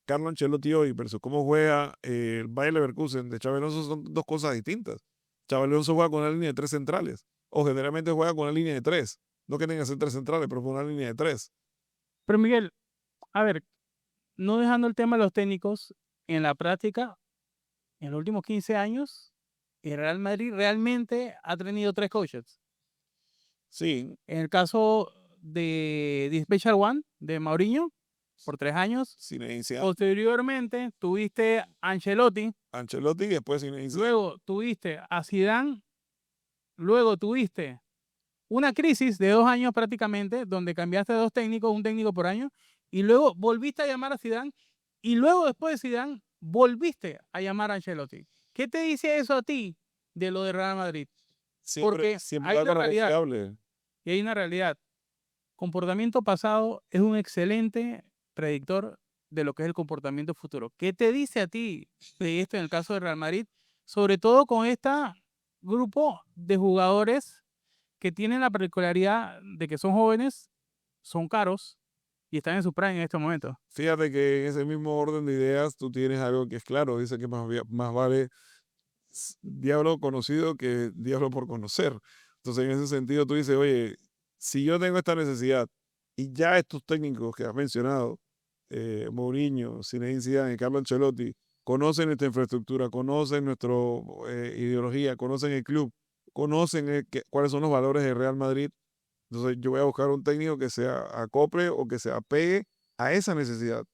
B: Carlo Ancelotti hoy versus cómo juega el Bayer Leverkusen de Xabi Alonso son dos cosas distintas. Xabi Alonso juega con una línea de tres centrales, o generalmente juega con una línea de tres. No que tengan que ser tres centrales, pero con una línea de tres.
A: Pero Miguel, a ver, no dejando el tema de los técnicos, en la práctica, en los últimos 15 años, el Real Madrid realmente ha tenido 3 coaches.
B: Sí,
A: En el caso de The Special One, de Mourinho, por 3 años.
B: Zinedine Zidane,
A: Posteriormente, tuviste a Ancelotti.
B: Ancelotti y después Zinedine Zidane.
A: Luego tuviste a Zidane. Luego tuviste una crisis de 2 años prácticamente, donde cambiaste de 2 técnicos, un técnico por año. Y luego volviste a llamar a Zidane. Y luego, después de Zidane, volviste a llamar a Ancelotti. ¿Qué te dice eso a ti de lo de Real Madrid? Porque
B: Siempre
A: hay una
B: algo
A: realidad.
B: negociable.
A: Y hay una realidad. Comportamiento pasado es un excelente predictor de lo que es el comportamiento futuro. ¿Qué te dice a ti de esto en el caso de Real Madrid? Sobre todo con este grupo de jugadores que tienen la particularidad de que son jóvenes, son caros y están en su prime en este momento.
B: Fíjate que en ese mismo orden de ideas tú tienes algo que es claro, dice que más vale diablo conocido que diablo por conocer. Entonces, en ese sentido, tú dices, oye, si yo tengo esta necesidad y ya estos técnicos que has mencionado, Mourinho, Zinedine Zidane y Carlo Ancelotti, conocen nuestra infraestructura, conocen nuestra ideología, conocen el club, conocen cuáles son los valores del Real Madrid, entonces yo voy a buscar un técnico que se acople o que se apegue a esa necesidad,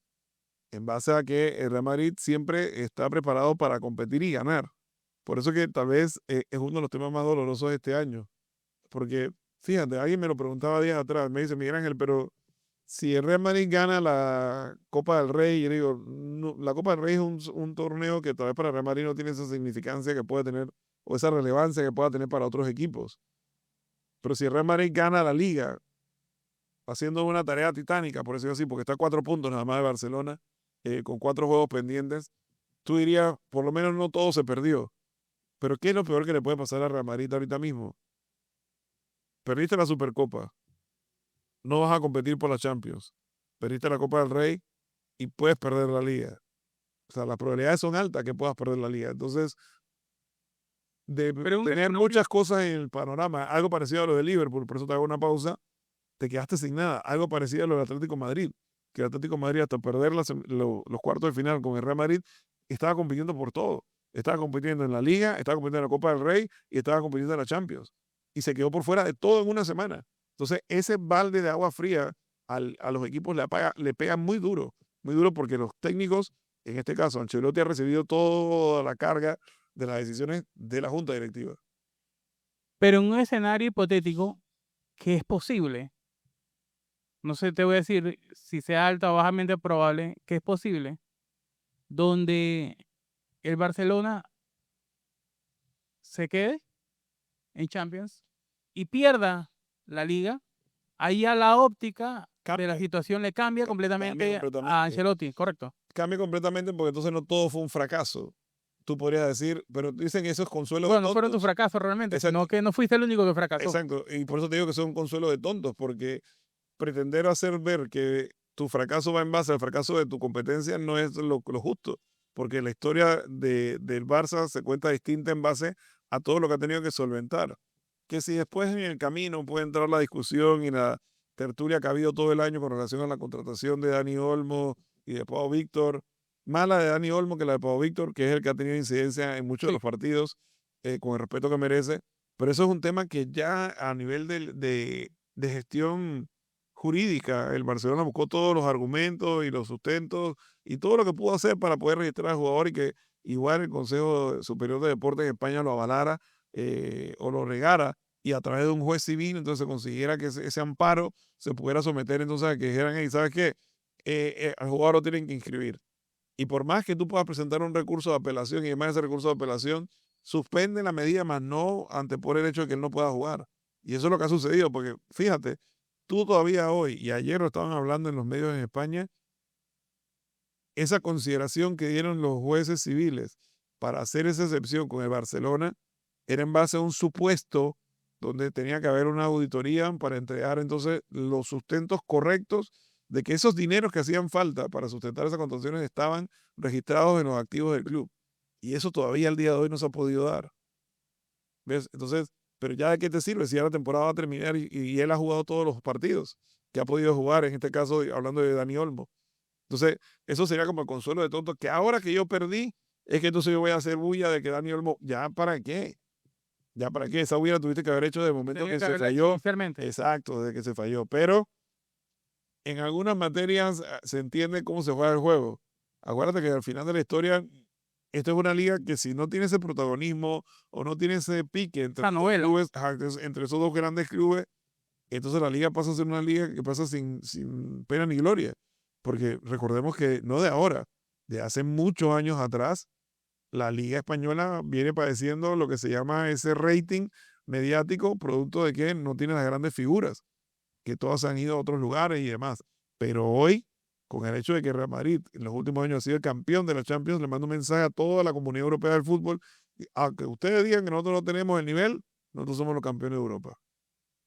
B: en base a que el Real Madrid siempre está preparado para competir y ganar. Por eso que tal vez es uno de los temas más dolorosos de este año. Porque, fíjate, alguien me lo preguntaba días atrás, me dice, Miguel Ángel, pero si el Real Madrid gana la Copa del Rey, yo digo, "No, la Copa del Rey es un torneo que tal vez para el Real Madrid no tiene esa significancia que puede tener, o esa relevancia que pueda tener para otros equipos. Pero si el Real Madrid gana la Liga, haciendo una tarea titánica, por decirlo así, porque está a 4 puntos nada más de Barcelona, con 4 juegos pendientes, tú dirías, por lo menos no todo se perdió. Pero ¿qué es lo peor que le puede pasar a Real Madrid ahorita mismo? Perdiste la Supercopa, no vas a competir por la Champions, perdiste la Copa del Rey y puedes perder la Liga. O sea, las probabilidades son altas que puedas perder la Liga. Entonces, de
A: Pero
B: tener muchas cosas en el panorama, algo parecido a lo de Liverpool, por eso te hago una pausa, te quedaste sin nada. Algo parecido a lo del Atlético de Madrid, que el Atlético de Madrid hasta perder los cuartos de final con el Real Madrid, estaba compitiendo por todo. Estaba compitiendo en la Liga, estaba compitiendo en la Copa del Rey y estaba compitiendo en la Champions. Y se quedó por fuera de todo en una semana. Entonces, ese balde de agua fría a los equipos le pega muy duro porque los técnicos, en este caso, Ancelotti ha recibido toda la carga de las decisiones de la Junta Directiva.
A: en un escenario hipotético que es posible, no sé, te voy a decir si sea alta o bajamente probable, que es posible, donde el Barcelona se quede en Champions y pierda la liga, ahí a la óptica de la
B: Cambia,
A: situación le cambia
B: cambia
A: completamente a
B: completamente.
A: Ancelotti, correcto.
B: Cambia completamente porque entonces no todo fue un fracaso. Tú podrías decir, pero dicen que esos consuelos de
A: Bueno, no fueron tus
B: tontos.
A: fracasos realmente, sino
B: Exacto,
A: que no fuiste el único que fracasó.
B: exacto. Y por eso te digo que son consuelos de tontos, porque pretender hacer ver que tu fracaso va en base al fracaso de tu competencia no es lo justo, porque la historia del Barça se cuenta distinta en base a todo lo que ha tenido que solventar. Que si después en el camino puede entrar la discusión y la tertulia que ha habido todo el año con relación a la contratación de Dani Olmo y de Pau Víctor, más la de Dani Olmo que la de Pau Víctor, que es el que ha tenido incidencia en muchos de
A: Sí,
B: los partidos, con el respeto que merece, pero eso es un tema que ya a nivel de gestión jurídica, el Barcelona buscó todos los argumentos y los sustentos y todo lo que pudo hacer para poder registrar al jugador y que igual el Consejo Superior de Deportes en España lo avalara, o lo regara, y a través de un juez civil entonces se consiguiera que ese amparo se pudiera someter entonces a que dijeran, hey, ¿sabes qué? Al jugador lo tienen que inscribir. Y por más que tú puedas presentar un recurso de apelación y además ese recurso de apelación suspende la medida, más no antepone el hecho de que él no pueda jugar. Y eso es lo que ha sucedido, porque fíjate, tú todavía hoy, y ayer lo estaban hablando en los medios en España, esa consideración que dieron los jueces civiles para hacer esa excepción con el Barcelona era en base a un supuesto donde tenía que haber una auditoría para entregar entonces los sustentos correctos de que esos dineros que hacían falta para sustentar esas contrataciones estaban registrados en los activos del club. Y eso todavía al día de hoy no se ha podido dar. ¿Ves? Entonces, pero ya de qué te sirve si ya la temporada va a terminar y él ha jugado todos los partidos que ha podido jugar, en este caso hablando de Dani Olmo. Entonces, eso sería como el consuelo de tonto, que ahora que yo perdí, es que entonces yo voy a hacer bulla de que Dani Olmo, ¿ya para qué? ¿Ya para qué? Esa bulla tuviste que haber hecho de momento
A: Tenía
B: que
A: que
B: se
A: haberla hecho
B: falló.
A: inicialmente.
B: Exacto, de que se falló. Pero en algunas materias se entiende cómo se juega el juego. Acuérdate que al final de la historia, esto es una liga que si no tiene ese protagonismo o no tiene ese pique entre
A: Esa
B: los dos
A: novela.
B: clubes, ajá, entre esos dos grandes clubes, entonces la liga pasa a ser una liga que pasa sin pena ni gloria. Porque recordemos que no de ahora, de hace muchos años atrás, la liga española viene padeciendo lo que se llama ese rating mediático, producto de que no tiene las grandes figuras, que todas han ido a otros lugares y demás. Pero hoy, con el hecho de que Real Madrid en los últimos años ha sido el campeón de la Champions, le mando un mensaje a toda la comunidad europea del fútbol. Aunque ustedes digan que nosotros no tenemos el nivel, nosotros somos los campeones de Europa.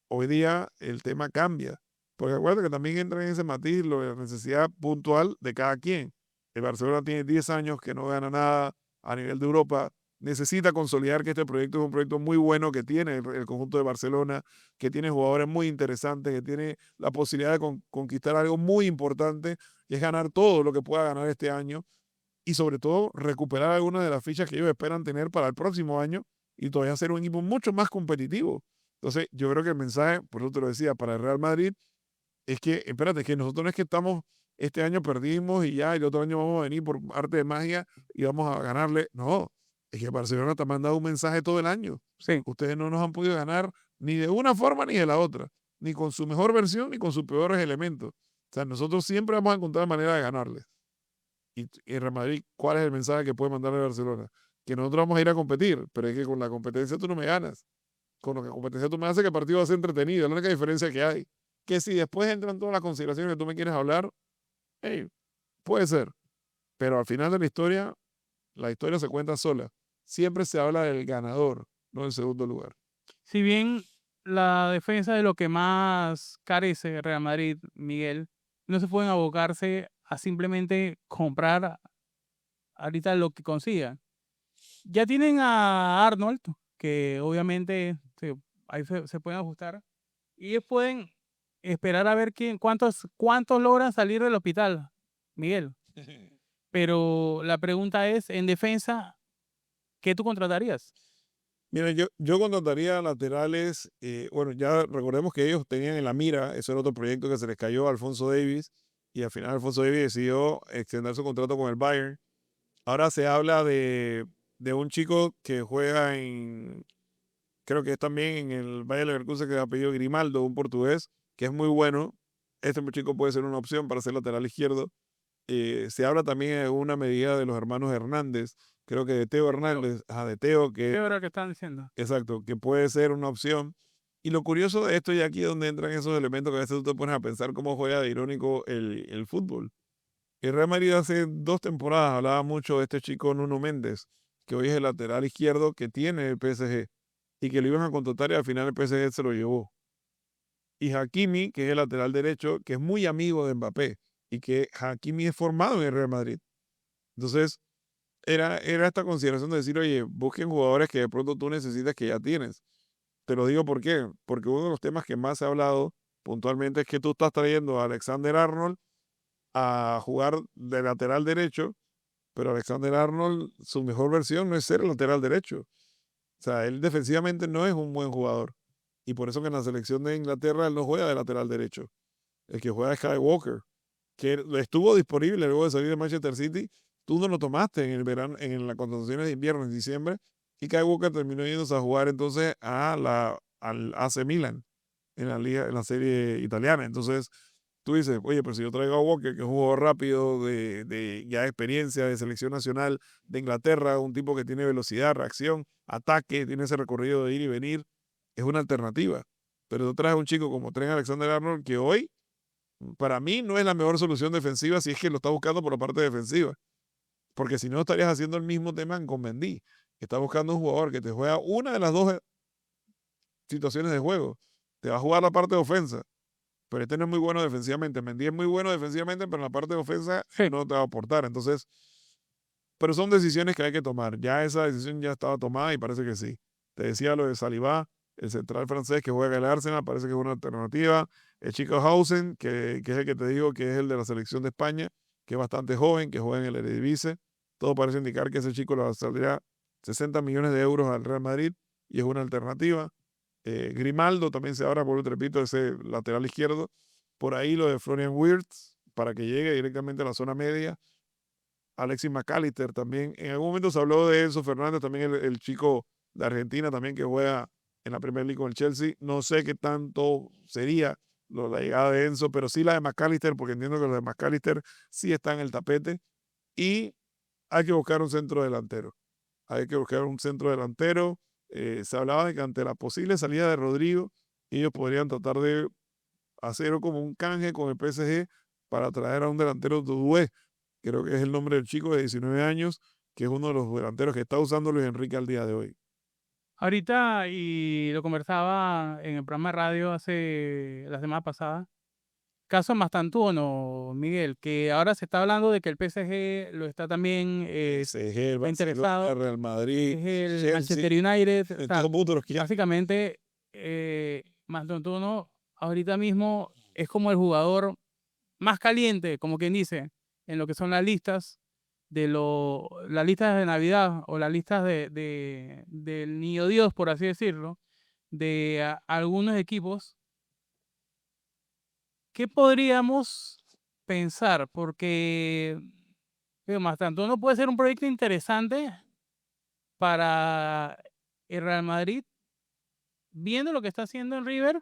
B: Hoy día el tema cambia. Porque acuérdate que también entra en ese matiz lo de la necesidad puntual de cada quien. El Barcelona tiene 10 años que no gana nada a nivel de Europa. Necesita consolidar que este proyecto es un proyecto muy bueno que tiene el conjunto de Barcelona, que tiene jugadores muy interesantes, que tiene la posibilidad de conquistar algo muy importante, que es ganar todo lo que pueda ganar este año y sobre todo recuperar algunas de las fichas que ellos esperan tener para el próximo año y todavía ser un equipo mucho más competitivo. Entonces, yo creo que el mensaje, por eso te lo decía, para el Real Madrid es que, espérate, que nosotros no es que estamos, este año perdimos y ya, y el otro año vamos a venir por arte de magia y vamos a ganarle. No, es que Barcelona te ha mandado un mensaje todo el año.
A: Sí.
B: Ustedes no nos han podido ganar ni de una forma ni de la otra, ni con su mejor versión ni con sus peores elementos. O sea, nosotros siempre vamos a encontrar manera de ganarles. Y Real Madrid, ¿cuál es el mensaje que puede mandarle a Barcelona? Que nosotros vamos a ir a competir, pero es que con la competencia tú no me ganas. Con la competencia tú me haces que el partido va a ser entretenido, es la única diferencia que hay. Que si después entran todas las consideraciones que tú me quieres hablar, hey, puede ser. Pero al final de la historia se cuenta sola. Siempre se habla del ganador, no del segundo lugar.
A: Si bien la defensa de lo que más carece Real Madrid, Miguel, no se pueden abocarse a simplemente comprar ahorita lo que consigan. Ya tienen a Arnold, que obviamente ahí se pueden ajustar, y ellos pueden esperar a ver cuántos logran salir del hospital, Miguel. Pero la pregunta es, en defensa, ¿qué tú contratarías?
B: Mira, yo contrataría laterales, bueno, ya recordemos que ellos tenían en la mira, eso era otro proyecto que se les cayó a Alfonso Davies, y al final Alfonso Davies decidió extender su contrato con el Bayern. Ahora se habla de un chico que juega creo que es también en el Bayer Leverkusen, que ha pedido Grimaldo, un portugués, que es muy bueno. Este chico puede ser una opción para ser lateral izquierdo. Se habla también de una medida de los hermanos Hernández, creo que de Teo Hernández, de Teo,
A: ¿Qué
B: que,
A: hora que están diciendo?
B: exacto, que puede ser una opción. Y lo curioso de esto, y aquí es donde entran esos elementos que a veces tú te pones a pensar cómo juega de irónico el fútbol. El Real Madrid hace 2 temporadas hablaba mucho de este chico Nuno Méndez, que hoy es el lateral izquierdo que tiene el PSG y que lo iban a contratar y al final el PSG se lo llevó. Y Hakimi, que es el lateral derecho, que es muy amigo de Mbappé y que Hakimi es formado en el Real Madrid. Entonces, era esta consideración de decir, oye, busquen jugadores que de pronto tú necesitas que ya tienes. Te lo digo por qué, porque uno de los temas que más se ha hablado puntualmente es que tú estás trayendo a Alexander Arnold a jugar de lateral derecho, pero Alexander Arnold, su mejor versión no es ser el lateral derecho. O sea, él defensivamente no es un buen jugador. Y por eso que en la selección de Inglaterra él no juega de lateral derecho. El que juega es Kyle Walker, que estuvo disponible luego de salir de Manchester City. Tú no lo tomaste en el verano, en las contrataciones de invierno, en diciembre. Y Kyle Walker terminó yéndose a jugar entonces al AC Milan en la liga, en la serie italiana. Entonces, tú dices, oye, pero si yo traigo a Walker, que es un jugador rápido, de ya experiencia de selección nacional de Inglaterra, un tipo que tiene velocidad, reacción, ataque, tiene ese recorrido de ir y venir, es una alternativa. Pero tú traes a un chico como Trent Alexander-Arnold, que hoy, para mí, no es la mejor solución defensiva si es que lo está buscando por la parte defensiva. Porque si no, estarías haciendo el mismo tema con Mendy. Está buscando un jugador que te juega una de las dos situaciones de juego. Te va a jugar la parte de ofensa, pero este no es muy bueno defensivamente. Mendy es muy bueno defensivamente, pero en la parte de ofensa
A: Sí.
B: no te va a aportar. Entonces, pero son decisiones que hay que tomar. Ya esa decisión ya estaba tomada y parece que sí. Te decía lo de Saliba, el central francés que juega en el Arsenal, parece que es una alternativa. El chico Hausen, que es el que te digo que es el de la selección de España, que es bastante joven, que juega en el Eredivisie. Todo parece indicar que ese chico le saldría 60 millones de euros al Real Madrid y es una alternativa. Grimaldo también se habla, por repito, ese lateral izquierdo. Por ahí lo de Florian Wirtz, para que llegue directamente a la zona media. Alexis McAllister también. En algún momento se habló de Enzo Fernández, también el chico de Argentina, también que juega en la Premier League con el Chelsea. No sé qué tanto sería la llegada de Enzo, pero sí la de McAllister, porque entiendo que los de McAllister sí están en el tapete. Y hay que buscar un centro delantero. Hay que buscar un centro delantero. Se hablaba de que ante la posible salida de Rodrigo, ellos podrían tratar de hacer como un canje con el PSG para traer a un delantero Dudue, creo que es el nombre del chico de 19 años, que es uno de los delanteros que está usando Luis Enrique al día de hoy.
A: Ahorita, y lo conversaba en el programa de radio la semana pasada, caso Mastantuono, Miguel, que ahora se está hablando de que el PSG lo está también
B: PSG, el
A: está
B: Barcelona,
A: interesado,
B: el Real Madrid,
A: es el
B: Chelsea,
A: Manchester United, o
B: todo
A: sea,
B: el mundo los quiere.
A: básicamente Mastantuono ahorita mismo es como el jugador más caliente, como quien dice, en lo que son las listas las listas de Navidad o las listas del Niño Dios, por así decirlo, de algunos equipos. ¿Qué podríamos pensar? Porque más tanto no puede ser un proyecto interesante para el Real Madrid, viendo lo que está haciendo en River,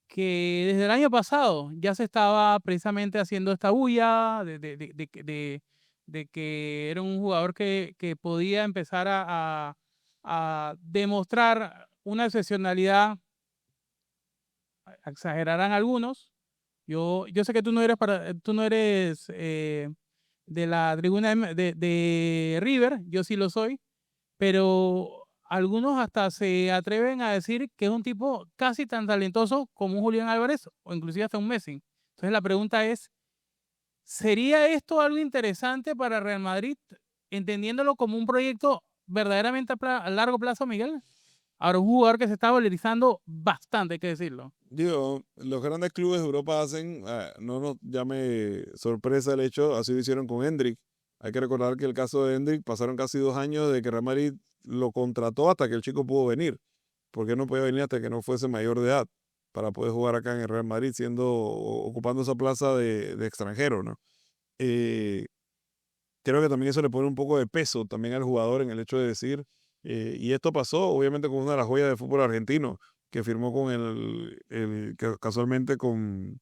A: que desde el año pasado ya se estaba precisamente haciendo esta bulla de que era un jugador que podía empezar a demostrar una excepcionalidad, exagerarán algunos. Yo sé que tú no eres de la tribuna de River, yo sí lo soy, pero algunos hasta se atreven a decir que es un tipo casi tan talentoso como un Julián Álvarez o inclusive hasta un Messi. Entonces la pregunta es, ¿sería esto algo interesante para Real Madrid, entendiéndolo como un proyecto verdaderamente a largo plazo, Miguel? Ahora, un jugador que se está valorizando bastante, hay que decirlo.
B: Digo, los grandes clubes de Europa hacen, no nos llame sorpresa el hecho, así lo hicieron con Hendrik. Hay que recordar que el caso de Hendrik pasaron casi 2 años de que Real Madrid lo contrató hasta que el chico pudo venir, porque no podía venir hasta que no fuese mayor de edad para poder jugar acá en el Real Madrid, ocupando esa plaza de extranjero, ¿no? Eh, Creo que también eso le pone un poco de peso también al jugador en el hecho de decir, y esto pasó obviamente con una de las joyas del fútbol argentino, que firmó con casualmente con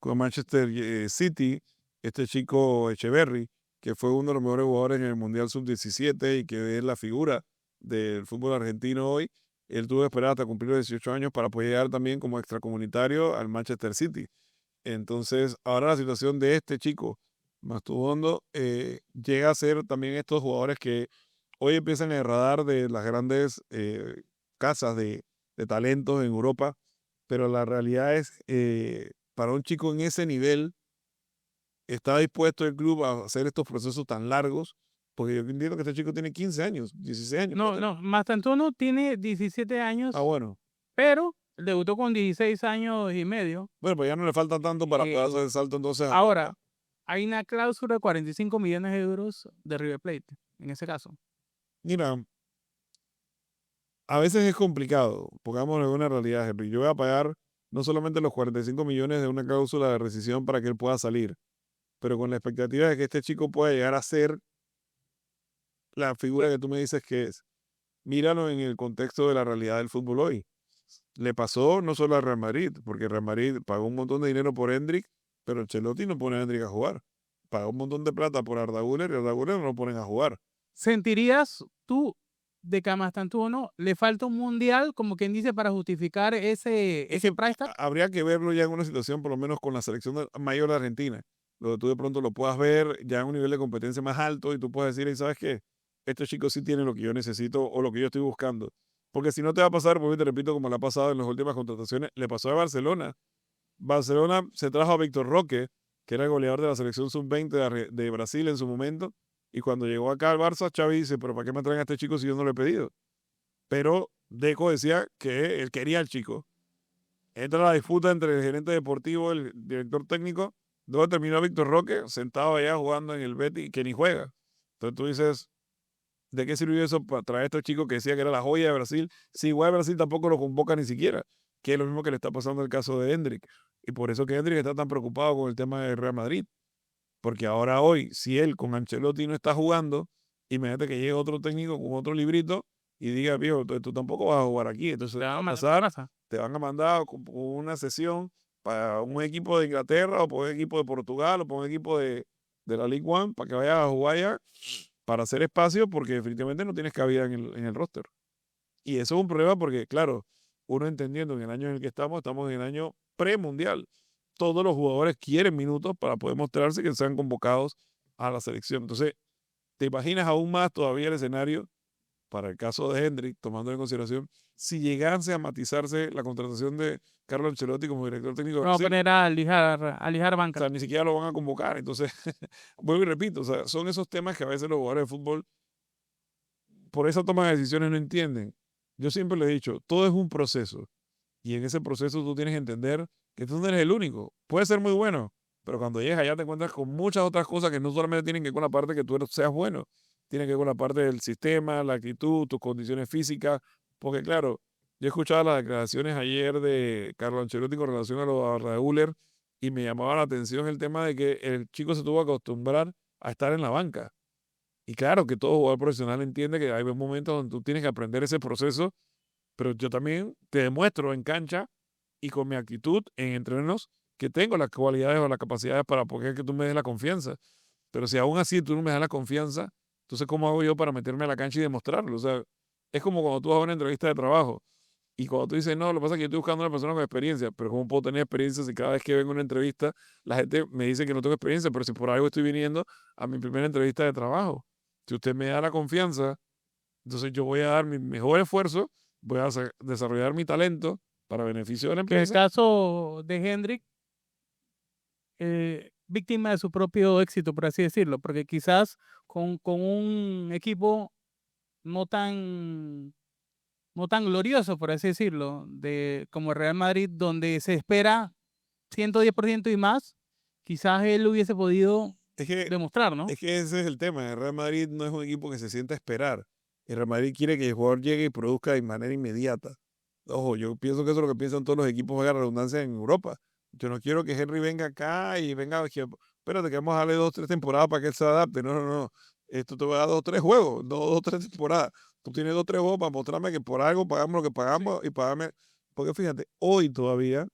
B: Manchester City, este chico Echeverry, que fue uno de los mejores jugadores en el Mundial Sub-17 y que es la figura del fútbol argentino hoy. Él tuvo que esperar hasta cumplir los 18 años para poder llegar también como extracomunitario al Manchester City. Entonces, ahora la situación de este chico, Mastubondo, llega a ser también estos jugadores que hoy empiezan en el radar de las grandes casas de talentos en Europa, pero la realidad es, para un chico en ese nivel, está dispuesto el club a hacer estos procesos tan largos, porque yo entiendo que este chico tiene 15 años, 16 años.
A: No, no, Mastantuono tiene 17
B: Ah,
A: años,
B: bueno.
A: pero debutó con 16 años y medio.
B: Bueno, pues ya no le falta tanto para poder hacer
A: Eh,
B: el salto entonces.
A: ahora, hay una cláusula de 45 millones de euros de River Plate, en ese caso.
B: Mira, a veces es complicado, pongámoslo en una realidad, Henry. Yo voy a pagar no solamente los 45 millones de una cláusula de rescisión para que él pueda salir, pero con la expectativa de que este chico pueda llegar a ser la figura que tú me dices que es. Míralo en el contexto de la realidad del fútbol hoy. Le pasó no solo a Real Madrid, porque Real Madrid pagó un montón de dinero por Hendrik, pero Ancelotti no pone a Hendrik a jugar. Pagó un montón de plata por Arda Güler y Arda Güler no lo ponen a jugar.
A: ¿Sentirías tú de que a Mastantuono le falta un mundial, como quien dice, para justificar ese price tag?
B: Habría que verlo ya en una situación, por lo menos con la selección mayor de Argentina, donde tú de pronto lo puedas ver ya en un nivel de competencia más alto y tú puedes decir, ¿y sabes qué? Este chico sí tiene lo que yo necesito o lo que yo estoy buscando. Porque si no te va a pasar, porque te repito, como le ha pasado en las últimas contrataciones, le pasó a Barcelona. Barcelona se trajo a Víctor Roque, que era el goleador de la selección sub-20 de Brasil en su momento, y cuando llegó acá al Barça, Xavi dice, pero ¿para qué me traen a este chico si yo no lo he pedido? Pero Deco decía que él quería al chico. Entra la disputa entre el gerente deportivo y el director técnico. Luego terminó Víctor Roque sentado allá jugando en el Betis, que ni juega. Entonces tú dices, ¿de qué sirvió eso para traer a este chico que decía que era la joya de Brasil? Si igual Brasil tampoco lo convoca ni siquiera, que es lo mismo que le está pasando en el caso de Hendrik. Y por eso que Hendrik está tan preocupado con el tema del Real Madrid. Porque ahora hoy, si él con Ancelotti no está jugando, imagínate que llegue otro técnico con otro librito y diga, viejo, tú tampoco vas a jugar aquí. Entonces,
A: Te
B: ¿qué
A: van
B: va
A: a
B: a
A: mandar para
B: pasar?
A: casa.
B: Te van a mandar con una sesión para un equipo de Inglaterra o para un equipo de Portugal o para un equipo de la League One para que vayas a jugar allá para hacer espacio porque definitivamente no tienes cabida en el roster. Y eso es un problema porque, claro, uno entendiendo en el año en el que estamos en el año premundial. Todos los jugadores quieren minutos para poder mostrarse que sean convocados a la selección. Entonces, ¿te imaginas aún más todavía el escenario para el caso de Hendrik, tomando en consideración, si llegase a matizarse la contratación de Carlo Ancelotti como director técnico de
A: Vamos a
B: Brasil?
A: poner a lijar
B: O
A: banca.
B: sea, ni siquiera lo van a convocar. Entonces, vuelvo y repito, o sea, son esos temas que a veces los jugadores de fútbol por esa toma de decisiones no entienden. Yo siempre le he dicho, todo es un proceso y en ese proceso tú tienes que entender que tú no eres el único. Puede ser muy bueno, pero cuando llegas allá te encuentras con muchas otras cosas que no solamente tienen que ver con la parte que tú seas bueno, tienen que ver con la parte del sistema, la actitud, tus condiciones físicas, porque claro, yo escuchaba las declaraciones ayer de Carlo Ancelotti con relación a lo a Raúl y me llamaba la atención el tema de que el chico se tuvo que acostumbrar a estar en la banca. Y claro que todo jugador profesional entiende que hay momentos donde tú tienes que aprender ese proceso, pero yo también te demuestro en cancha y con mi actitud en entrenos que tengo las cualidades o las capacidades para poder que tú me des la confianza. Pero si aún así tú no me das la confianza, entonces ¿cómo hago yo para meterme a la cancha y demostrarlo? O sea, es como cuando tú vas a una entrevista de trabajo y cuando tú dices, no, lo que pasa es que yo estoy buscando una persona con experiencia, pero ¿cómo puedo tener experiencia si cada vez que vengo a una entrevista la gente me dice que no tengo experiencia, pero si por algo estoy viniendo a mi primera entrevista de trabajo? Si usted me da la confianza, entonces yo voy a dar mi mejor esfuerzo, voy a desarrollar mi talento para beneficio de la
A: Que en el
B: empresa.
A: caso de Hendrik, víctima de su propio éxito, por así decirlo, porque quizás con un equipo no tan, no tan glorioso, por así decirlo, como el Real Madrid, donde se espera 110% y más, quizás él hubiese podido
B: Es que,
A: demostrar, ¿no?
B: es que ese es el tema. El Real Madrid no es un equipo que se sienta a esperar. El Real Madrid quiere que el jugador llegue y produzca de manera inmediata. Ojo, yo pienso que eso es lo que piensan todos los equipos, de la redundancia, en Europa. Yo no quiero que Henry venga acá y venga, espérate que vamos a darle 2 o 3 temporadas para que él se adapte. No, no, no. Esto te va a dar 2 o 3 juegos, no 2 o 3 temporadas. Tú tienes 2 o 3 juegos para mostrarme que por algo pagamos lo que pagamos y pagarme. Porque fíjate, hoy todavía,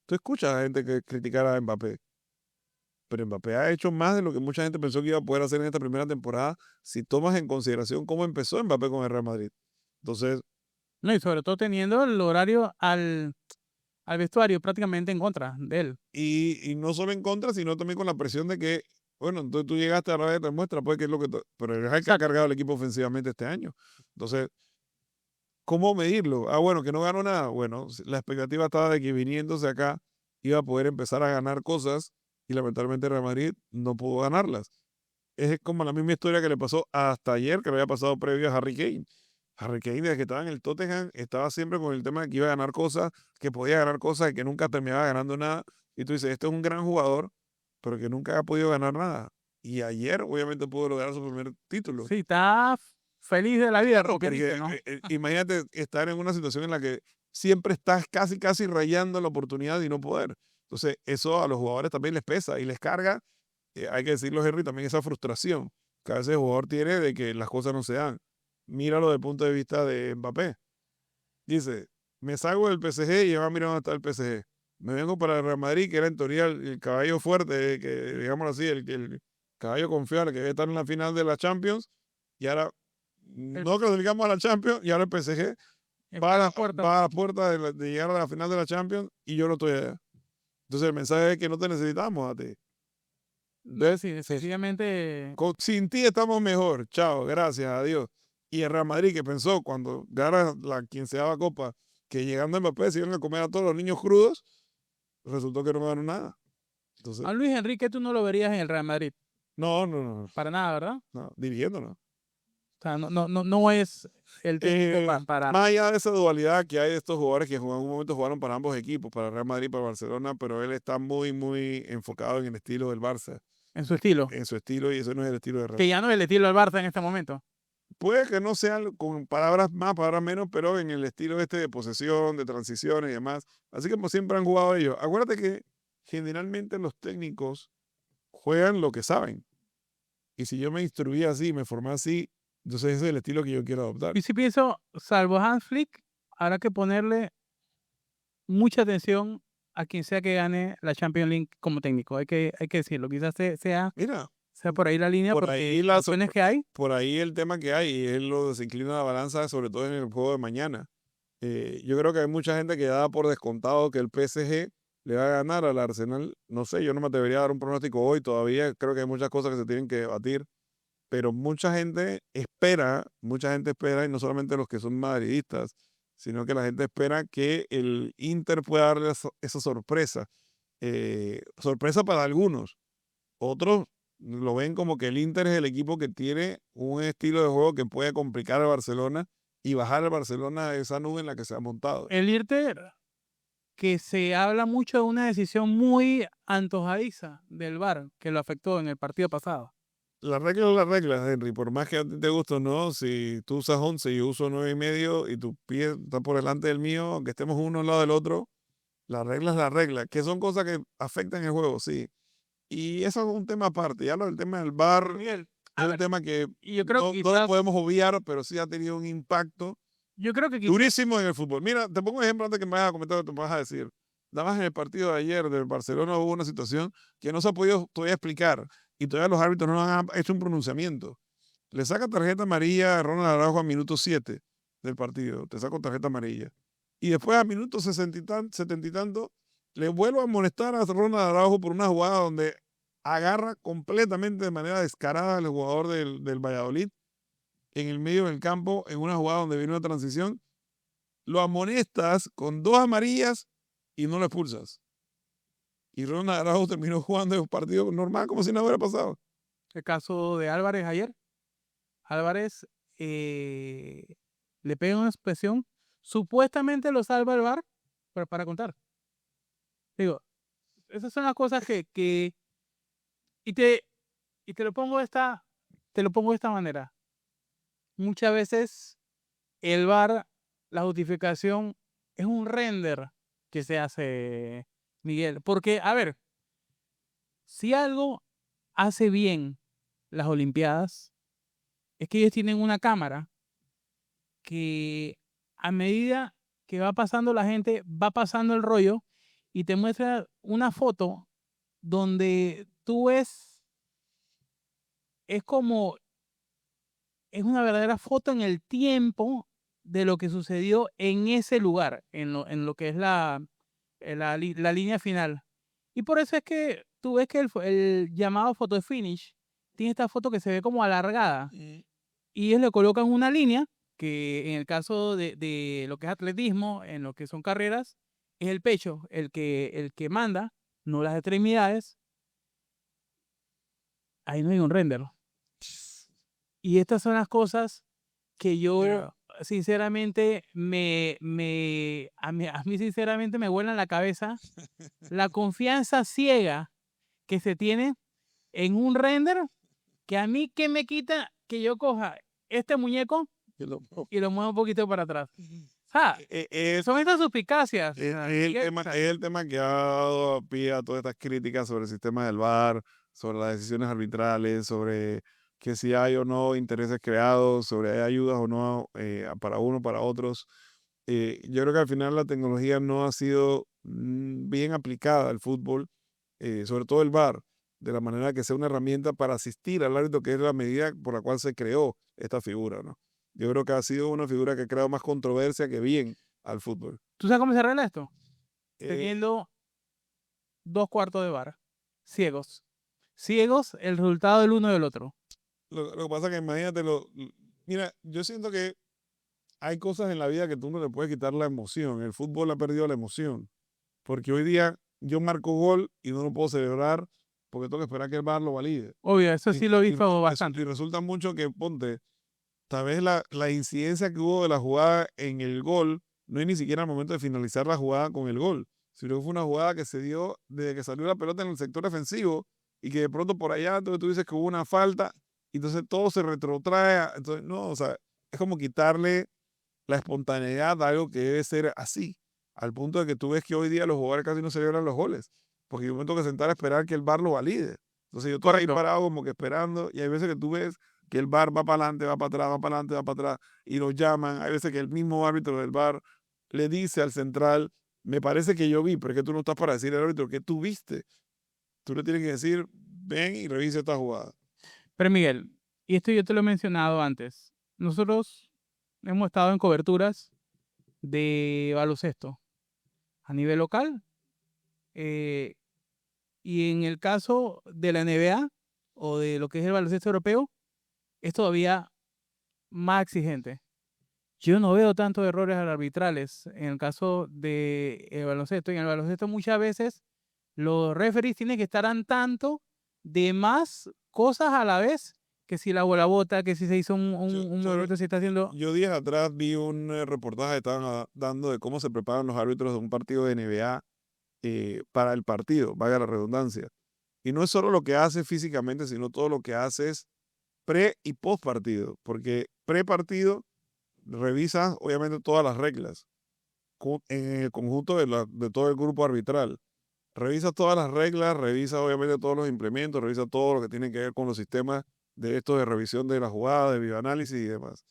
B: tú escuchas a gente que criticar a Mbappé, pero Mbappé ha hecho más de lo que mucha gente pensó que iba a poder hacer en esta primera temporada si tomas en consideración cómo empezó Mbappé con el Real Madrid. Entonces,
A: No, y sobre todo teniendo el horario al vestuario prácticamente en contra de él.
B: y no solo en contra, sino también con la presión de que, bueno, entonces tú llegaste a la vez, te muestra, pues, que es lo que. Pero él es el que ha
A: Exacto.
B: cargado el equipo ofensivamente este año. Entonces, ¿cómo medirlo? Ah, bueno, que no ganó nada. Bueno, la expectativa estaba de que viniéndose acá iba a poder empezar a ganar cosas y lamentablemente Real Madrid no pudo ganarlas. Es como la misma historia que le pasó hasta ayer, que le había pasado previo a Harry Kane. Harry Kane, desde que estaba en el Tottenham, estaba siempre con el tema de que iba a ganar cosas, que podía ganar cosas y que nunca terminaba ganando nada. Y tú dices, este es un gran jugador, pero que nunca ha podido ganar nada. Y ayer, obviamente, pudo lograr su primer título.
A: Sí, está feliz de la vida,
B: Claro,
A: como quien
B: porque
A: dice, ¿no?
B: imagínate estar en una situación en la que siempre estás casi, casi rayando la oportunidad y no poder. Entonces, eso a los jugadores también les pesa y les carga, hay que decirlo, Henry, también esa frustración que a veces el jugador tiene de que las cosas no se dan. Míralo desde el punto de vista de Mbappé. Dice, me salgo del PSG y ya va a mirar dónde está el PSG. Me vengo para el Real Madrid, que era en teoría el caballo fuerte, que digámoslo así, el caballo confiable que debe estar en la final de la Champions. Y ahora
A: El-
B: no clasificamos a la Champions y ahora el PSG
A: Está en la puerta.
B: va a la puerta de llegar a la final de la Champions y yo no estoy allá. Entonces el mensaje es que no te necesitamos a ti.
A: No,
B: ¿Ves?
A: sí, definitivamente.
B: Sin ti estamos mejor. Chao, gracias, adiós. Y el Real Madrid, que pensó cuando gana la 15ª copa, que llegando a Mbappé se iban a comer a todos los niños crudos, resultó que no ganó nada. Entonces,
A: A Luis Enrique tú no lo verías en el Real Madrid,
B: no, no, no,
A: para nada, ¿verdad?
B: no, dirigiendo, ¿no?
A: O sea, no es el técnico para...
B: Más allá de esa dualidad que hay de estos jugadores que en un momento jugaron para ambos equipos, para Real Madrid y para Barcelona, pero él está muy, muy enfocado en el estilo del Barça,
A: en su estilo.
B: en su estilo, y eso no es el estilo de Real.
A: Que ya no es el estilo del Barça en este momento.
B: Puede que no sean con palabras más, palabras menos, pero en el estilo este de posesión, de transiciones y demás. Así como siempre han jugado ellos. Acuérdate que generalmente los técnicos juegan lo que saben. Y si yo me instruí así, me formé así, entonces ese es el estilo que yo quiero adoptar.
A: Yo sí pienso, salvo Hans Flick, habrá que ponerle mucha atención a quien sea que gane la Champions League como técnico. Hay que decirlo. Quizás sea
B: Mira,
A: por ahí la línea,
B: por
A: porque
B: ahí,
A: opciones que hay.
B: por ahí el tema que hay, y él lo desinclina la balanza, sobre todo en el juego de mañana. Yo creo que hay mucha gente que da por descontado que el PSG le va a ganar al Arsenal. No sé, yo no me atrevería a dar un pronóstico hoy todavía. Creo que hay muchas cosas que se tienen que debatir, pero mucha gente espera, y no solamente los que son madridistas, sino que la gente espera que el Inter pueda darle esa sorpresa. Sorpresa para algunos. Otros lo ven como que el Inter es el equipo que tiene un estilo de juego que puede complicar al Barcelona y bajar al Barcelona de esa nube en la que se ha montado.
A: El irte, que se habla mucho de una decisión muy antojadiza del VAR que lo afectó en el partido pasado.
B: La regla es la regla, Henry. Por más que a ti te guste o no, si tú usas 11 y yo uso 9,5 y tu pie está por delante del mío, aunque estemos uno al lado del otro, la regla es la regla. Que son cosas que afectan el juego, sí. Y eso es un tema aparte. Ya el tema del VAR
A: Miguel,
B: es
A: a
B: un
A: ver,
B: tema que
A: y yo creo que
B: no le
A: quizás,
B: podemos obviar, pero sí ha tenido un impacto
A: yo creo que quizás,
B: durísimo en el fútbol. Mira, te pongo un ejemplo antes que me vayas a comentar lo que me vas a decir. Nada más en el partido de ayer del Barcelona hubo una situación que no se ha podido todavía explicar y todavía los árbitros no han hecho un pronunciamiento. Le saca tarjeta amarilla a Ronald Araujo a minuto 7 del partido. Te saco tarjeta amarilla. Y después a minuto 60 y 70 y tanto, le vuelvo a molestar a Ronald Araujo por una jugada donde agarra completamente de manera descarada al jugador del Valladolid en el medio del campo en una jugada donde viene una transición. Lo amonestas con 2 amarillas y no lo expulsas. Y Ronald Araujo terminó jugando el partido normal como si nada hubiera pasado.
A: el caso de Álvarez ayer, Álvarez le pega una expresión, supuestamente lo salva el VAR, pero para contar. Digo, esas son las cosas y te, y te lo pongo de esta manera. Muchas veces el VAR, la justificación es un render que se hace, Miguel. Porque, a ver, si algo hace bien las Olimpiadas, es que ellos tienen una cámara que a medida que va pasando la gente, va pasando el rollo y te muestra una foto donde tú ves, es como, es una verdadera foto en el tiempo de lo que sucedió en ese lugar, en lo que es la línea final. Y por eso es que tú ves que el llamado photo finish tiene esta foto que se ve como alargada. Y ellos le colocan una línea que en el caso de lo que es atletismo, en lo que son carreras, es el pecho el que manda, no las extremidades. Ahí no hay un render. Y estas son las cosas que yo
B: Mira,
A: sinceramente a mí sinceramente me vuelan la cabeza la confianza ciega que se tiene en un render que a mí que me quita que yo coja este muñeco
B: que lo-
A: y lo mueva un poquito para atrás. O sea,
B: es,
A: son estas suspicacias.
B: ahí el
A: Miguel,
B: tema,
A: o sea,
B: ahí el tema que ha dado pie a todas estas críticas sobre el sistema del VAR, sobre las decisiones arbitrales, sobre que si hay o no intereses creados, sobre hay ayudas o no para uno, para otros. Yo creo que al final la tecnología no ha sido bien aplicada al fútbol, sobre todo el VAR, de la manera que sea una herramienta para asistir al árbitro, que es la medida por la cual se creó esta figura, ¿no? Yo creo que ha sido una figura que ha creado más controversia que bien al fútbol.
A: ¿tú sabes cómo se arregla esto?
B: Eh,
A: Teniendo 2 cuartos de bar, ciegos. Ciegos el resultado del uno y del otro.
B: lo que pasa es que imagínate, Mira, yo siento que hay cosas en la vida que tú no le puedes quitar la emoción. El fútbol ha perdido la emoción. Porque hoy día yo marco gol y no lo puedo celebrar porque tengo que esperar que el VAR lo valide.
A: Obvio, eso sí lo he visto
B: Y
A: bastante.
B: resulta mucho que, ponte, tal vez la incidencia que hubo de la jugada en el gol no es ni siquiera al momento de finalizar la jugada con el gol, sino que fue una jugada que se dio desde que salió la pelota en el sector defensivo y que de pronto por allá entonces tú dices que hubo una falta y entonces todo se retrotrae. Entonces, no, o sea, es como quitarle la espontaneidad de algo que debe ser así, al punto de que tú ves que hoy día los jugadores casi no celebran los goles, porque hay un momento que sentar a esperar que el VAR lo valide. Entonces yo estoy ahí
A: Correcto.
B: parado como que esperando y hay veces que tú ves que el VAR va para adelante, va para atrás, va para adelante, va para atrás y lo llaman. Hay veces que el mismo árbitro del VAR le dice al central, me parece que yo vi, pero es que tú no estás para decir al árbitro que tú viste. Tú le tienes que decir, ven y revise esta jugada.
A: Pero Miguel, y esto yo te lo he mencionado antes, nosotros hemos estado en coberturas de baloncesto a nivel local, eh, y en el caso de la NBA o de lo que es el baloncesto europeo, es todavía más exigente. Yo no veo tantos errores arbitrales en el caso de baloncesto. En el baloncesto muchas veces los referees tienen que estar al tanto de más cosas a la vez, que si la bola bota, que si se hizo
B: Yo,
A: un
B: yo,
A: movimiento, se está haciendo.
B: yo días atrás vi un reportaje que estaban dando de cómo se preparan los árbitros de un partido de NBA para el partido, valga la redundancia. Y no es solo lo que hace físicamente, sino todo lo que hace es pre y post partido, porque pre partido revisas obviamente todas las reglas en el conjunto de todo el grupo arbitral. Revisa todas las reglas, revisa obviamente todos los implementos, revisa todo lo que tiene que ver con los sistemas de esto de revisión de la jugada, de videoanálisis y demás.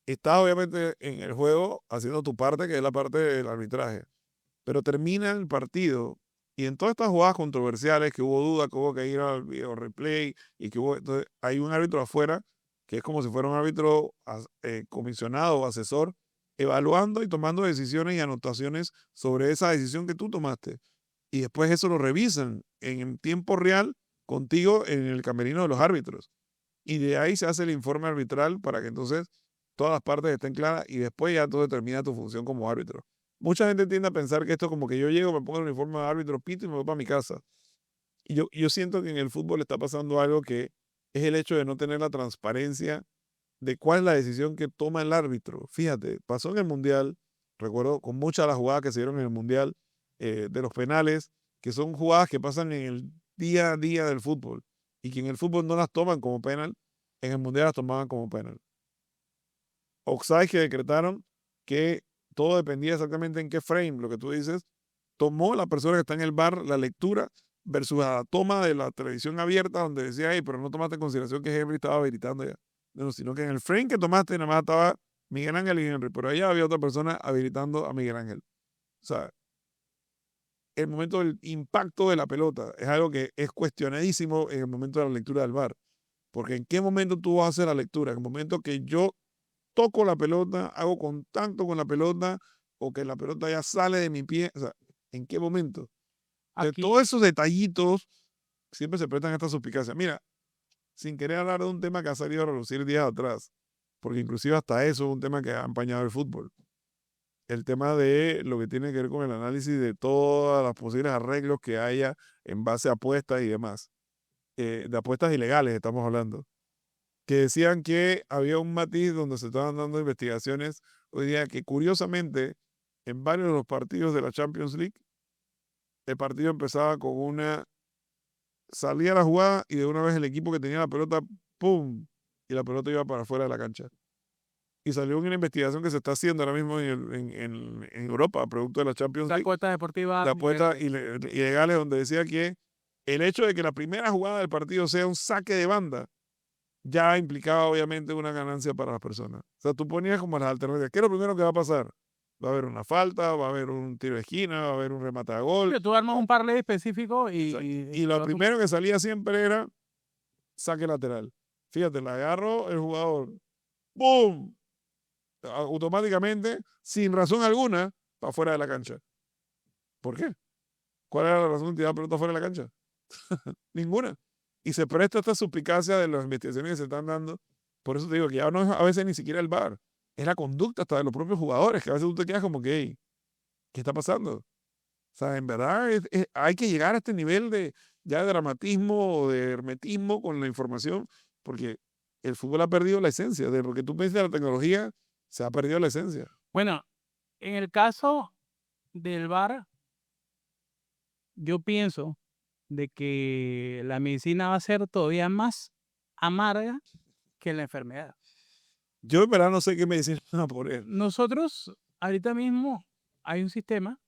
B: Estás obviamente en el juego haciendo tu parte, que es la parte del arbitraje, pero termina el partido y en todas estas jugadas controversiales que hubo duda, que hubo que ir al video replay y que hubo, entonces hay un árbitro afuera que es como si fuera un árbitro comisionado o asesor evaluando y tomando decisiones y anotaciones sobre esa decisión que tú tomaste. Y después eso lo revisan en tiempo real contigo en el camerino de los árbitros. Y de ahí se hace el informe arbitral para que entonces todas las partes estén claras y después ya tú determinas tu función como árbitro. Mucha gente tiende a pensar que esto es como que yo llego, me pongo el uniforme de árbitro, pito y me voy para mi casa. Y yo siento que en el fútbol está pasando algo que es el hecho de no tener la transparencia de cuál es la decisión que toma el árbitro. Fíjate, pasó en el Mundial, recuerdo con muchas de las jugadas que se dieron en el Mundial, de los penales, que son jugadas que pasan en el día a día del fútbol y que en el fútbol no las toman como penal, en el Mundial las tomaban como penal. Offside que decretaron que todo dependía exactamente en qué frame, lo que tú dices, tomó la persona que está en el bar la lectura versus la toma de la televisión abierta donde decía, hey, pero no tomaste en consideración que Henry estaba habilitando ya. No, sino que en el frame que tomaste nada más estaba Miguel Ángel y Henry, pero allá había otra persona habilitando a Miguel Ángel. O sea, el momento del impacto de la pelota es algo que es cuestionadísimo en el momento de la lectura del bar. Porque en qué momento tú vas a hacer la lectura, en el momento que yo toco la pelota, hago contacto con la pelota o que la pelota ya sale de mi pie, o sea, ¿en qué momento? Entonces,
A: Aquí,
B: todos esos detallitos siempre se prestan a esta suspicacia. Mira, sin querer hablar de un tema que ha salido a relucir días atrás, porque inclusive hasta eso es un tema que ha empañado el fútbol. El tema de lo que tiene que ver con el análisis de todas las posibles arreglos que haya en base a apuestas y demás. De apuestas ilegales estamos hablando. Que decían que había un matiz donde se estaban dando investigaciones hoy día que curiosamente en varios de los partidos de la Champions League, el partido empezaba con una salía la jugada y de una vez el equipo que tenía la pelota, ¡pum! Y la pelota iba para afuera de la cancha. Y salió una investigación que se está haciendo ahora mismo en Europa, producto de la Champions
A: las
B: League,
A: cuotas deportivas
B: las apuestas
A: ilegales.
B: ilegales, donde decía que el hecho de que la primera jugada del partido sea un saque de banda, ya implicaba obviamente una ganancia para las personas. O sea, tú ponías como las alternativas. ¿Qué es lo primero que va a pasar? Va a haber una falta, va a haber un tiro de esquina, va a haber un remate a gol.
A: Pero tú armas un parlay específico
B: Exacto.
A: y
B: Y
A: te
B: lo
A: vas
B: primero que salía siempre era saque lateral. Fíjate, la agarro el jugador. ¡Bum! Automáticamente, sin razón alguna, para fuera de la cancha. ¿Por qué? ¿Cuál era la razón de tirar la pelota fuera de la cancha? Ninguna. Y se presta esta suspicacia de las investigaciones que se están dando Por eso te digo que ya no es a veces ni siquiera el VAR, es la conducta hasta de los propios jugadores, que a veces tú te quedas como que, "Ey, ¿qué está pasando?". O sea, en verdad hay que llegar a este nivel de ya de dramatismo o de hermetismo con la información, porque el fútbol ha perdido la esencia. De lo que tú piensas de la tecnología, se ha perdido la esencia.
A: Bueno, en el caso del VAR, yo pienso de que la medicina va a ser todavía más amarga que la enfermedad.
B: Yo en verdad no sé qué medicina van a poner.
A: Nosotros, ahorita mismo, hay un sistema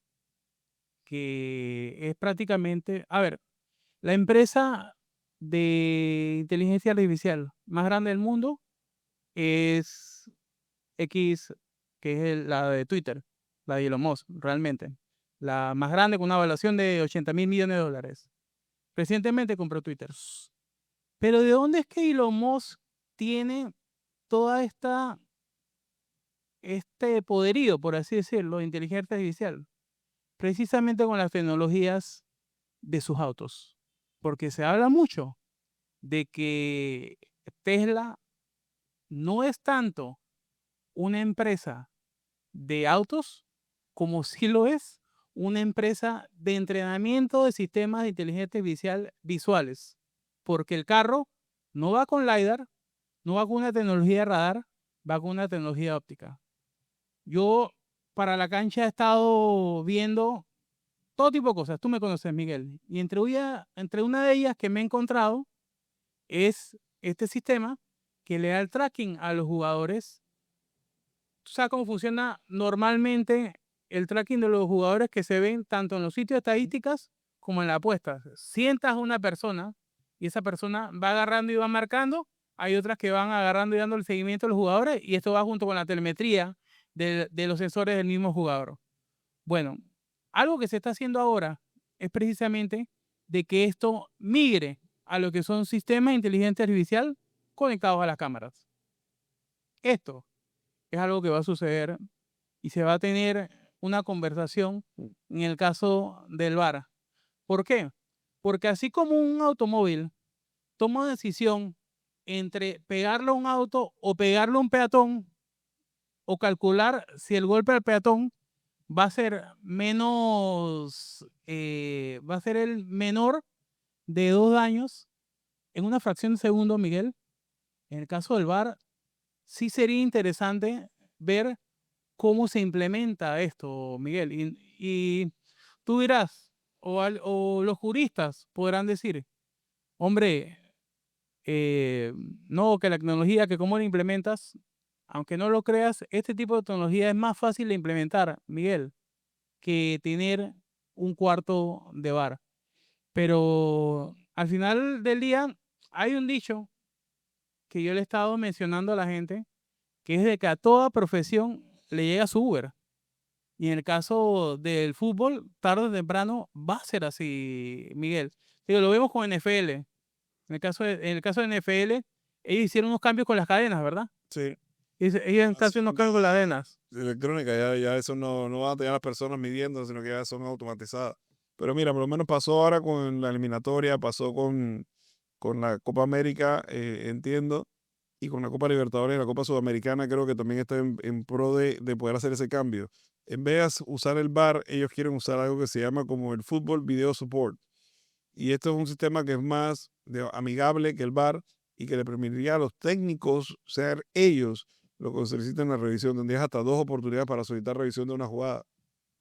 A: que es prácticamente, a ver, la empresa de inteligencia artificial más grande del mundo es X, que es la de Twitter, la de Elon Musk, realmente. La más grande con una evaluación de 80.000 millones de dólares. Recientemente compró Twitter. Pero ¿de dónde es que Elon Musk tiene toda este poderío, por así decirlo, de inteligencia artificial? Precisamente con las tecnologías de sus autos. Porque se habla mucho de que Tesla no es tanto una empresa de autos como sí lo es una empresa de entrenamiento de sistemas de inteligencia artificial visuales. Porque el carro no va con LiDAR, no va con una tecnología de radar, va con una tecnología óptica. Yo para la cancha he estado viendo todo tipo de cosas. Tú me conoces, Miguel. Y entre una de ellas que me he encontrado es este sistema que le da el tracking a los jugadores. ¿Tú sabes cómo funciona normalmente el tracking de los jugadores que se ven tanto en los sitios de estadísticas como en las apuestas? Sientas a una persona y esa persona va agarrando y va marcando. Hay otras que van agarrando y dando el seguimiento a los jugadores y esto va junto con la telemetría de los sensores del mismo jugador. Bueno, algo que se está haciendo ahora es precisamente de que esto migre a lo que son sistemas de inteligencia artificial conectados a las cámaras. Esto es algo que va a suceder y se va a tener una conversación en el caso del VAR. ¿Por qué? Porque así como un automóvil toma decisión entre pegarle a un auto o pegarle a un peatón o calcular si el golpe al peatón va a ser menos, va a ser el menor de 2 daños en una fracción de segundo, Miguel. En el caso del VAR, sí sería interesante ver cómo se implementa esto, Miguel. Y tú dirás, o los juristas podrán decir, hombre, eh, no, que la tecnología, que cómo la implementas, aunque no lo creas, este tipo de tecnología es más fácil de implementar, Miguel, que tener un cuarto de bar. Pero al final del día hay un dicho que yo le he estado mencionando a la gente, que es de que a toda profesión le llega su Uber. Y en el caso del fútbol, tarde o temprano va a ser así, Miguel. Digo, lo vemos con NFL. En el caso de NFL, ellos hicieron unos cambios con las cadenas, ¿verdad?
B: Sí.
A: Ellos están haciendo unos cambios con las cadenas.
B: Electrónica, ya eso no van a tener las personas midiendo, sino que ya son automatizadas. Pero mira, por lo menos pasó ahora con la eliminatoria, pasó con la Copa América, entiendo, y con la Copa Libertadores y la Copa Sudamericana, creo que también está en pro de poder hacer ese cambio. En vez de usar el VAR, ellos quieren usar algo que se llama como el Football Video Support. Y esto es un sistema que es más amigable que el VAR y que le permitiría a los técnicos ser ellos los que soliciten la revisión. Tendrías hasta 2 oportunidades para solicitar revisión de una jugada.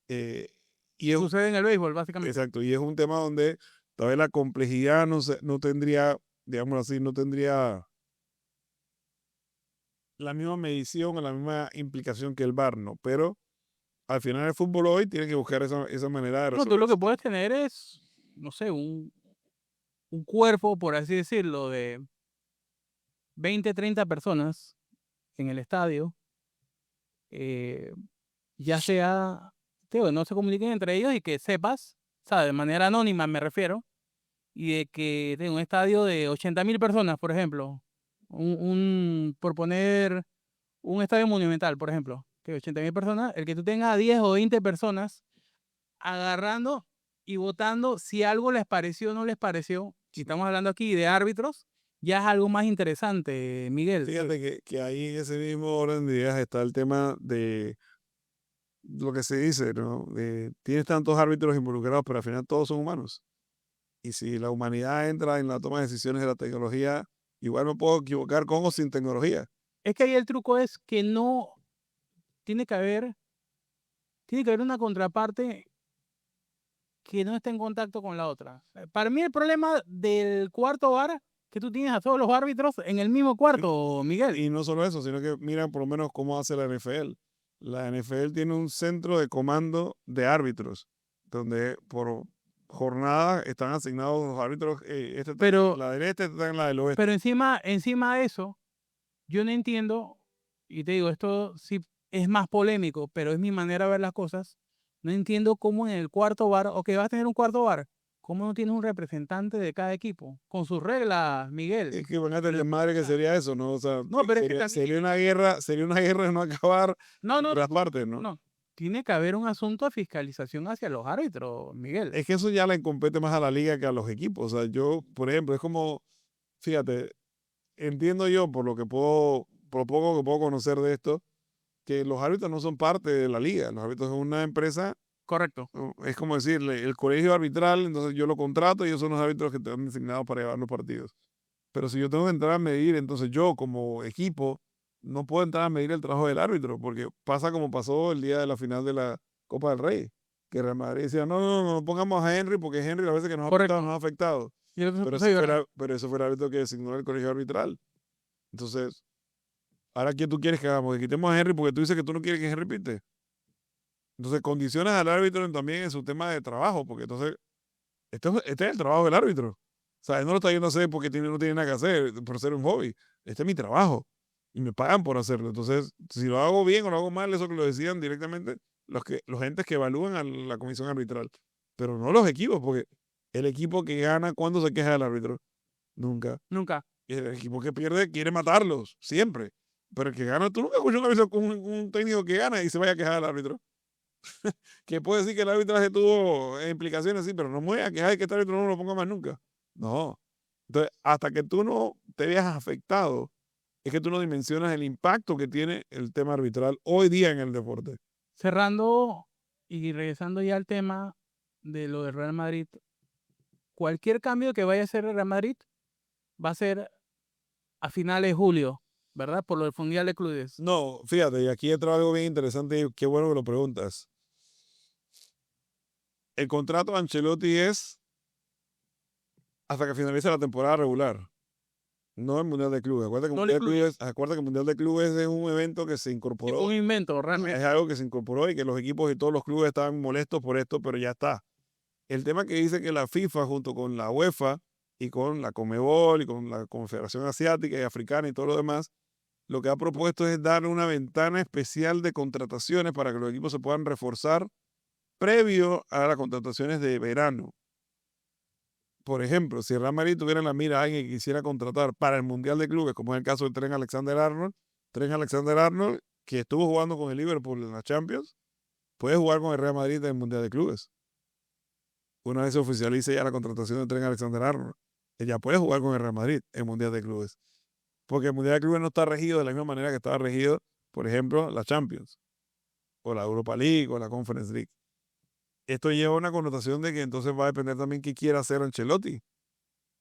B: Eh, y es,
A: Sucede en el béisbol, básicamente.
B: exacto, y es un tema donde tal vez la complejidad no tendría, digamos así, no tendría la misma medición o la misma implicación que el VAR, ¿no? Pero al final el fútbol hoy tiene que buscar esa manera de
A: No, tú
B: resolver.
A: lo que puedes tener es, no sé, un cuerpo, por así decirlo, de 20, 30 personas en el estadio, eh, ya sea, digo, no se comuniquen entre ellos y que sepas, ¿sabes? De manera anónima me refiero, y de que de un estadio de 80.000 personas, por ejemplo, por poner un estadio monumental, por ejemplo, que 80.000 personas, el que tú tengas a 10 o 20 personas agarrando y votando si algo les pareció o no les pareció, si estamos hablando aquí de árbitros, ya es algo más interesante, Miguel.
B: Fíjate que ahí en ese mismo orden de ideas está el tema de lo que se dice, ¿no? Tienes tantos árbitros involucrados, pero al final todos son humanos. Y si la humanidad entra en la toma de decisiones de la tecnología, igual me puedo equivocar con o sin tecnología.
A: Es que ahí el truco es que no tiene que haber, tiene que haber una contraparte que no esté en contacto con la otra. Para mí el problema del cuarto bar que tú tienes a todos los árbitros en el mismo cuarto, Miguel.
B: Y no solo eso, sino que mira por lo menos cómo hace la NFL. La NFL tiene un centro de comando de árbitros, donde por jornada están asignados los árbitros. Este está
A: Pero,
B: en la del este está en la del oeste.
A: pero encima de eso, yo no entiendo, y te digo, esto sí es más polémico, pero es mi manera de ver las cosas. No entiendo cómo en el cuarto bar, o que vas a tener un cuarto bar, cómo no tienes un representante de cada equipo, con sus reglas, Miguel.
B: Es que van a tener madre que sería eso, ¿no? O sea,
A: No, pero es que también,
B: sería una guerra de no acabar
A: no,
B: en
A: no,
B: todas partes, ¿no?
A: no. Tiene que haber un asunto de fiscalización hacia los árbitros, Miguel.
B: Es que eso ya le compete más a la liga que a los equipos. O sea, yo, por ejemplo, es como, fíjate, entiendo yo por lo poco que puedo conocer de esto, que los árbitros no son parte de la liga. Los árbitros son una empresa,
A: Correcto.
B: es como decirle, el colegio arbitral, entonces yo lo contrato y ellos son los árbitros que están designados para llevar los partidos. Pero si yo tengo que entrar a medir, entonces yo como equipo no puedo entrar a medir el trabajo del árbitro, porque pasa como pasó el día de la final de la Copa del Rey, que Real Madrid decía, no, no, no, no pongamos a Henry, porque Henry a veces que
A: Correcto.
B: nos ha afectado.
A: Y el otro se
B: Pero
A: puso a llorar.
B: pero eso fue el árbitro que designó el colegio arbitral. Entonces, ahora, ¿qué tú quieres que hagamos? Que quitemos a Henry porque tú dices que tú no quieres que Henry pite. Entonces, condicionas al árbitro también en su tema de trabajo, porque entonces, este es el trabajo del árbitro. O sea, él no lo está yendo a hacer porque no tiene nada que hacer, por ser un hobby. Este es mi trabajo y me pagan por hacerlo. Entonces, si lo hago bien o lo hago mal, eso que lo decidan directamente los entes que evalúan a la comisión arbitral. Pero no los equipos, porque el equipo que gana, ¿cuándo se queja del árbitro? Nunca.
A: Nunca.
B: Y el equipo que pierde quiere matarlos, siempre. Pero el que gana, tú nunca escuchas un técnico que gana y se vaya a quejar del árbitro. Que puede decir que el arbitraje tuvo implicaciones, sí, pero no me voy a quejar de que este árbitro no lo ponga más nunca. No. Entonces, hasta que tú no te veas afectado, es que tú no dimensionas el impacto que tiene el tema arbitral hoy día en el deporte.
A: Cerrando y regresando ya al tema de lo de Real Madrid, cualquier cambio que vaya a hacer el Real Madrid va a ser a finales de julio, ¿verdad? Por lo del Mundial de Clubes.
B: No, fíjate, y aquí entra algo bien interesante y qué bueno que lo preguntas. El contrato de Ancelotti es hasta que finalice la temporada regular. No el Mundial de Clubes.
A: No le incluye.
B: Acuérdate que el Mundial de Clubes es un evento que se
A: Sí,
B: incorporó,
A: un invento,
B: es
A: realmente.
B: algo que se incorporó y que los equipos y todos los clubes estaban molestos por esto, pero ya está. El tema que dice que la FIFA junto con la UEFA y con la Conmebol y con la Confederación Asiática y Africana y todo lo demás, lo que ha propuesto es dar una ventana especial de contrataciones para que los equipos se puedan reforzar previo a las contrataciones de verano. Por ejemplo, si el Real Madrid tuviera en la mira a alguien que quisiera contratar para el Mundial de Clubes, como es el caso de Trent Alexander-Arnold, que estuvo jugando con el Liverpool en la Champions, puede jugar con el Real Madrid en el Mundial de Clubes. Una vez se oficialice ya la contratación de Trent Alexander-Arnold, ella puede jugar con el Real Madrid en el Mundial de Clubes. Porque el Mundial de Clubes no está regido de la misma manera que estaba regido, por ejemplo, la Champions, o la Europa League, o la Conference League. Esto lleva una connotación de que entonces va a depender también qué quiera hacer Ancelotti,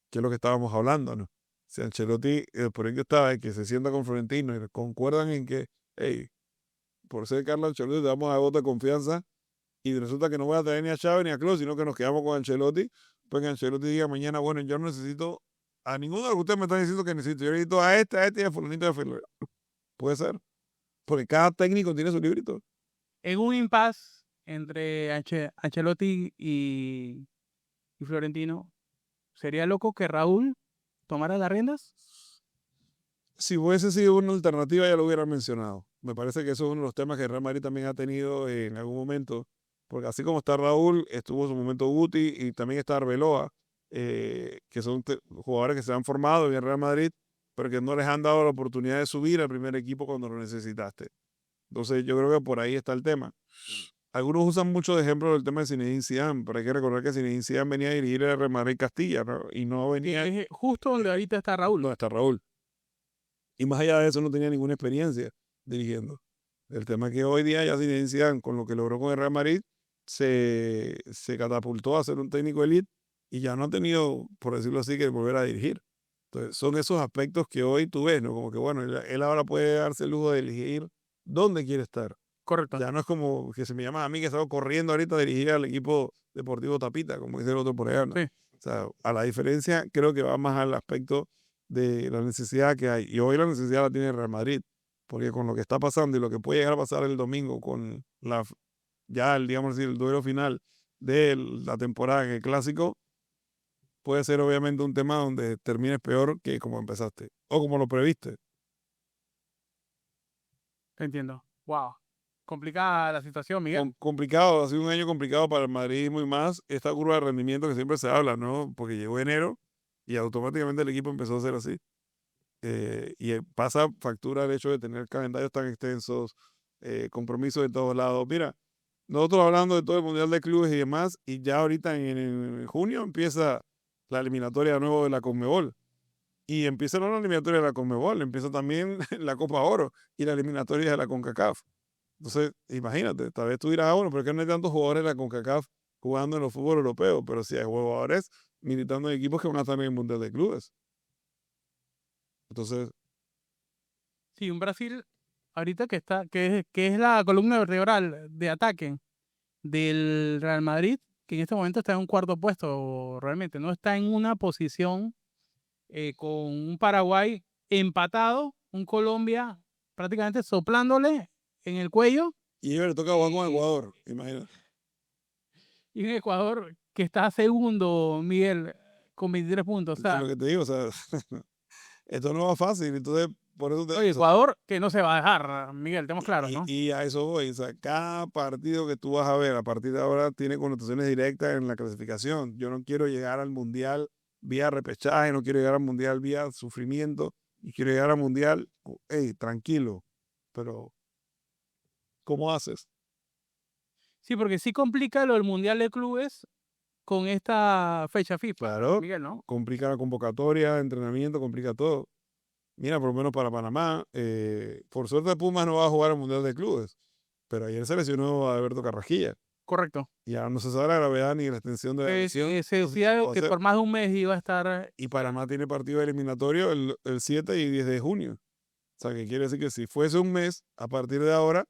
B: que es lo que estábamos hablando, ¿no? Si Ancelotti, el proyecto estaba en que se sienta con Florentino y concuerdan en que, hey, por ser Carlos Ancelotti te vamos a dar voto de confianza y resulta que no voy a traer ni a Chávez ni a Kroos, sino que nos quedamos con Ancelotti, pues que Ancelotti diga mañana, bueno, yo no necesito a ninguno de los que ustedes me están diciendo que necesito, yo necesito a este y a fulanito y a fulanito. Puede ser, porque cada técnico tiene su librito.
A: En un impasse entre Ancelotti y Florentino, ¿sería loco que Raúl tomara las riendas?
B: Si hubiese sido una alternativa, ya lo hubiera mencionado. Me parece que eso es uno de los temas que Real Madrid también ha tenido en algún momento, porque así como está Raúl, estuvo en su momento Guti y también está Arbeloa, que son jugadores que se han formado en el Real Madrid, pero que no les han dado la oportunidad de subir al primer equipo cuando lo necesitaste. Entonces yo creo que por ahí está el tema. algunos usan mucho de ejemplo el tema de Zinedine Zidane, pero hay que recordar que Zinedine Zidane venía a dirigir el Real Madrid Castilla, ¿no? Y no
A: Que
B: venía
A: es justo donde ahorita está Raúl.
B: donde está Raúl. Y más allá de eso no tenía ninguna experiencia dirigiendo. El tema es que hoy día ya Zinedine Zidane, con lo que logró con el Real Madrid, se catapultó a ser un técnico elite y ya no ha tenido, por decirlo así, que volver a dirigir. Entonces, son esos aspectos que hoy tú ves, ¿no? Como que, bueno, él ahora puede darse el lujo de elegir dónde quiere estar.
A: Correcto.
B: Ya no es como que se me llama a mí que estaba corriendo ahorita a dirigir al equipo deportivo Tapita, como dice el otro por allá, ¿no?
A: Sí.
B: O sea, a la diferencia creo que va más al aspecto de la necesidad que hay. Y hoy la necesidad la tiene el Real Madrid, porque con lo que está pasando y lo que puede llegar a pasar el domingo con ya el, digamos así, el duelo final de la temporada en el Clásico, puede ser obviamente un tema donde termines peor que como empezaste o como lo previste.
A: Entiendo. Wow. Complicada la situación, Miguel.
B: Complicado, ha sido un año complicado para el madridismo y más esta curva de rendimiento que siempre se habla, ¿no? Porque llegó enero y automáticamente el equipo empezó a ser así. Pasa factura el hecho de tener calendarios tan extensos, compromisos de todos lados. Mira, nosotros hablando de todo el Mundial de Clubes y demás, y ya ahorita en junio empieza la eliminatoria de nuevo de la Conmebol. Y empieza no la eliminatoria de la Conmebol, empieza también la Copa Oro y la eliminatoria de la CONCACAF. Entonces, imagínate, tal vez tú dirás, bueno, pero es que no hay tantos jugadores de la CONCACAF jugando en los fútbol europeos, pero sí hay jugadores militando en equipos que van a estar en el Mundial de Clubes. Entonces,
A: Sí, un Brasil ahorita que es la columna vertebral de ataque del Real Madrid, que en este momento está en un cuarto puesto realmente, no está en una posición con un Paraguay empatado, un Colombia prácticamente soplándole en el cuello
B: y a ellos le toca jugar con
A: y,
B: Ecuador, imagínate.
A: y un Ecuador que está segundo, Miguel, con 23 puntos. O
B: Es lo
A: sea,
B: que te digo, o sea, esto no va fácil, entonces, por eso
A: oye, Ecuador que no se va a dejar, Miguel, estemos claros, ¿no?
B: y a eso voy, o sea, cada partido que tú vas a ver a partir de ahora tiene connotaciones directas en la clasificación. Yo no quiero llegar al Mundial vía repechaje, no quiero llegar al Mundial vía sufrimiento, y quiero llegar al Mundial, hey, tranquilo, pero ¿cómo haces?
A: Sí, porque sí complica lo del Mundial de Clubes con esta fecha FIFA,
B: Claro,
A: Miguel, ¿no?
B: complica la convocatoria, entrenamiento, complica todo. Mira, por lo menos para Panamá, por suerte Pumas no va a jugar al Mundial de Clubes, pero ayer se lesionó a Alberto Carrasquilla.
A: Correcto.
B: Y ahora no se sabe la gravedad ni la extensión de la lesión.
A: Se decía
B: O
A: que
B: sea,
A: por más de un mes iba a estar.
B: y Panamá tiene partido eliminatorio el 7 y 10 de junio. O sea, que quiere decir que si fuese un mes, a partir de ahora,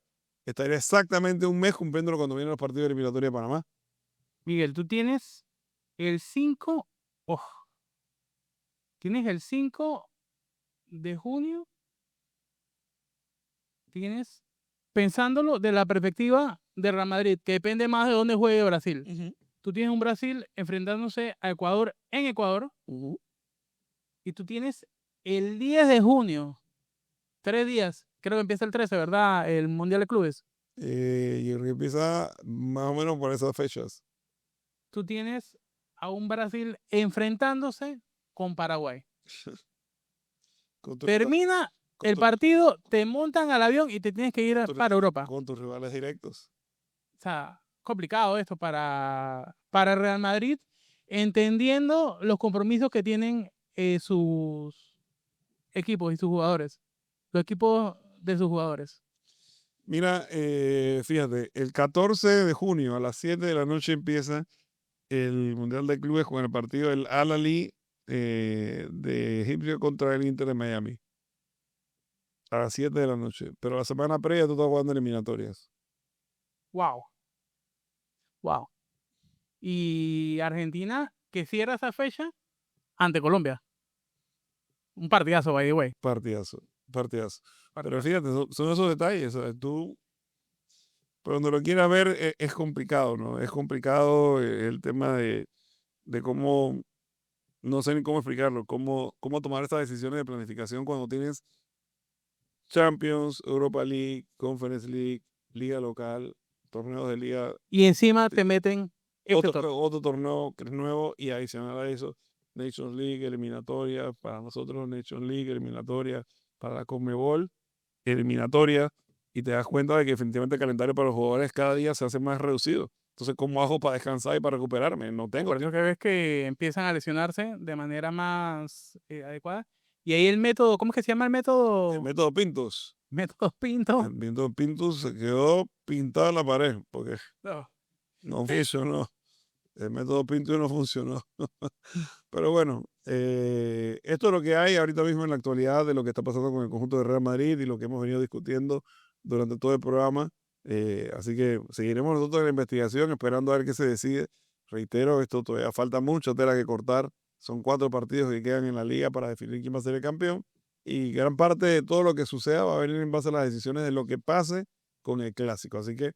B: estaría exactamente un mes cumpliéndolo cuando vienen los partidos eliminatorios de Panamá.
A: Miguel, tú tienes el 5, oh, tienes el 5 de junio, tienes, pensándolo de la perspectiva de Real Madrid, que depende más de dónde juegue Brasil. Tú tienes un Brasil enfrentándose a Ecuador en Ecuador y tú tienes el 10 de junio, 3 días, creo que empieza el 13, ¿verdad? El Mundial de Clubes.
B: Y empieza más o menos por esas fechas.
A: Tú tienes a un Brasil enfrentándose con Paraguay.
B: Con, tu-
A: Termina
B: con,
A: el
B: tu-
A: partido, te montan al avión y te tienes que ir
B: tu-
A: para Europa.
B: con tus rivales directos.
A: O sea, complicado esto para Real Madrid, entendiendo los compromisos que tienen sus equipos y sus jugadores. Los equipos de sus jugadores.
B: Mira, fíjate, el 14 de junio a las 7 de la noche empieza el Mundial de Clubes con el partido del Al-Ahly de Egipcio contra el Inter de Miami. A las 7 de la noche. Pero la semana previa tú estás jugando eliminatorias.
A: Wow, wow. Y Argentina, que cierra esa fecha ante Colombia. Un partidazo, by the way.
B: Partidazo, partidazo. Pero
A: Partidazo.
B: fíjate, son esos detalles. ¿Sabes? Tú, por donde lo quieras ver, es complicado, ¿no? Es complicado el tema de cómo, no sé ni cómo explicarlo, cómo tomar estas decisiones de planificación cuando tienes Champions, Europa League, Conference League, liga local, torneos de liga,
A: Y encima te meten este
B: otro,
A: torneo.
B: otro torneo que es nuevo y adicional a eso, Nations League, eliminatoria, para nosotros Nations League, eliminatoria, para la Conmebol, eliminatoria, y te das cuenta de que definitivamente el calendario para los jugadores cada día se hace más reducido. Entonces, ¿cómo hago para descansar y para recuperarme? No tengo.
A: Por eso que ves que empiezan a lesionarse de manera más adecuada. Y ahí el método, ¿cómo es que se llama el
B: El
A: método?
B: método Pintus.
A: Método Pinto.
B: El método Pintus se quedó pintado en la pared porque
A: No.
B: no funcionó. El método Pintus no funcionó. Pero bueno, esto es lo que hay ahorita mismo en la actualidad de lo que está pasando con el conjunto de Real Madrid y lo que hemos venido discutiendo durante todo el programa. Así que seguiremos nosotros en la investigación, esperando a ver qué se decide. Reitero, esto todavía falta mucha tela que cortar. Son 4 partidos que quedan en la liga para definir quién va a ser el campeón. Y gran parte de todo lo que suceda va a venir en base a las decisiones de lo que pase con el clásico. Así que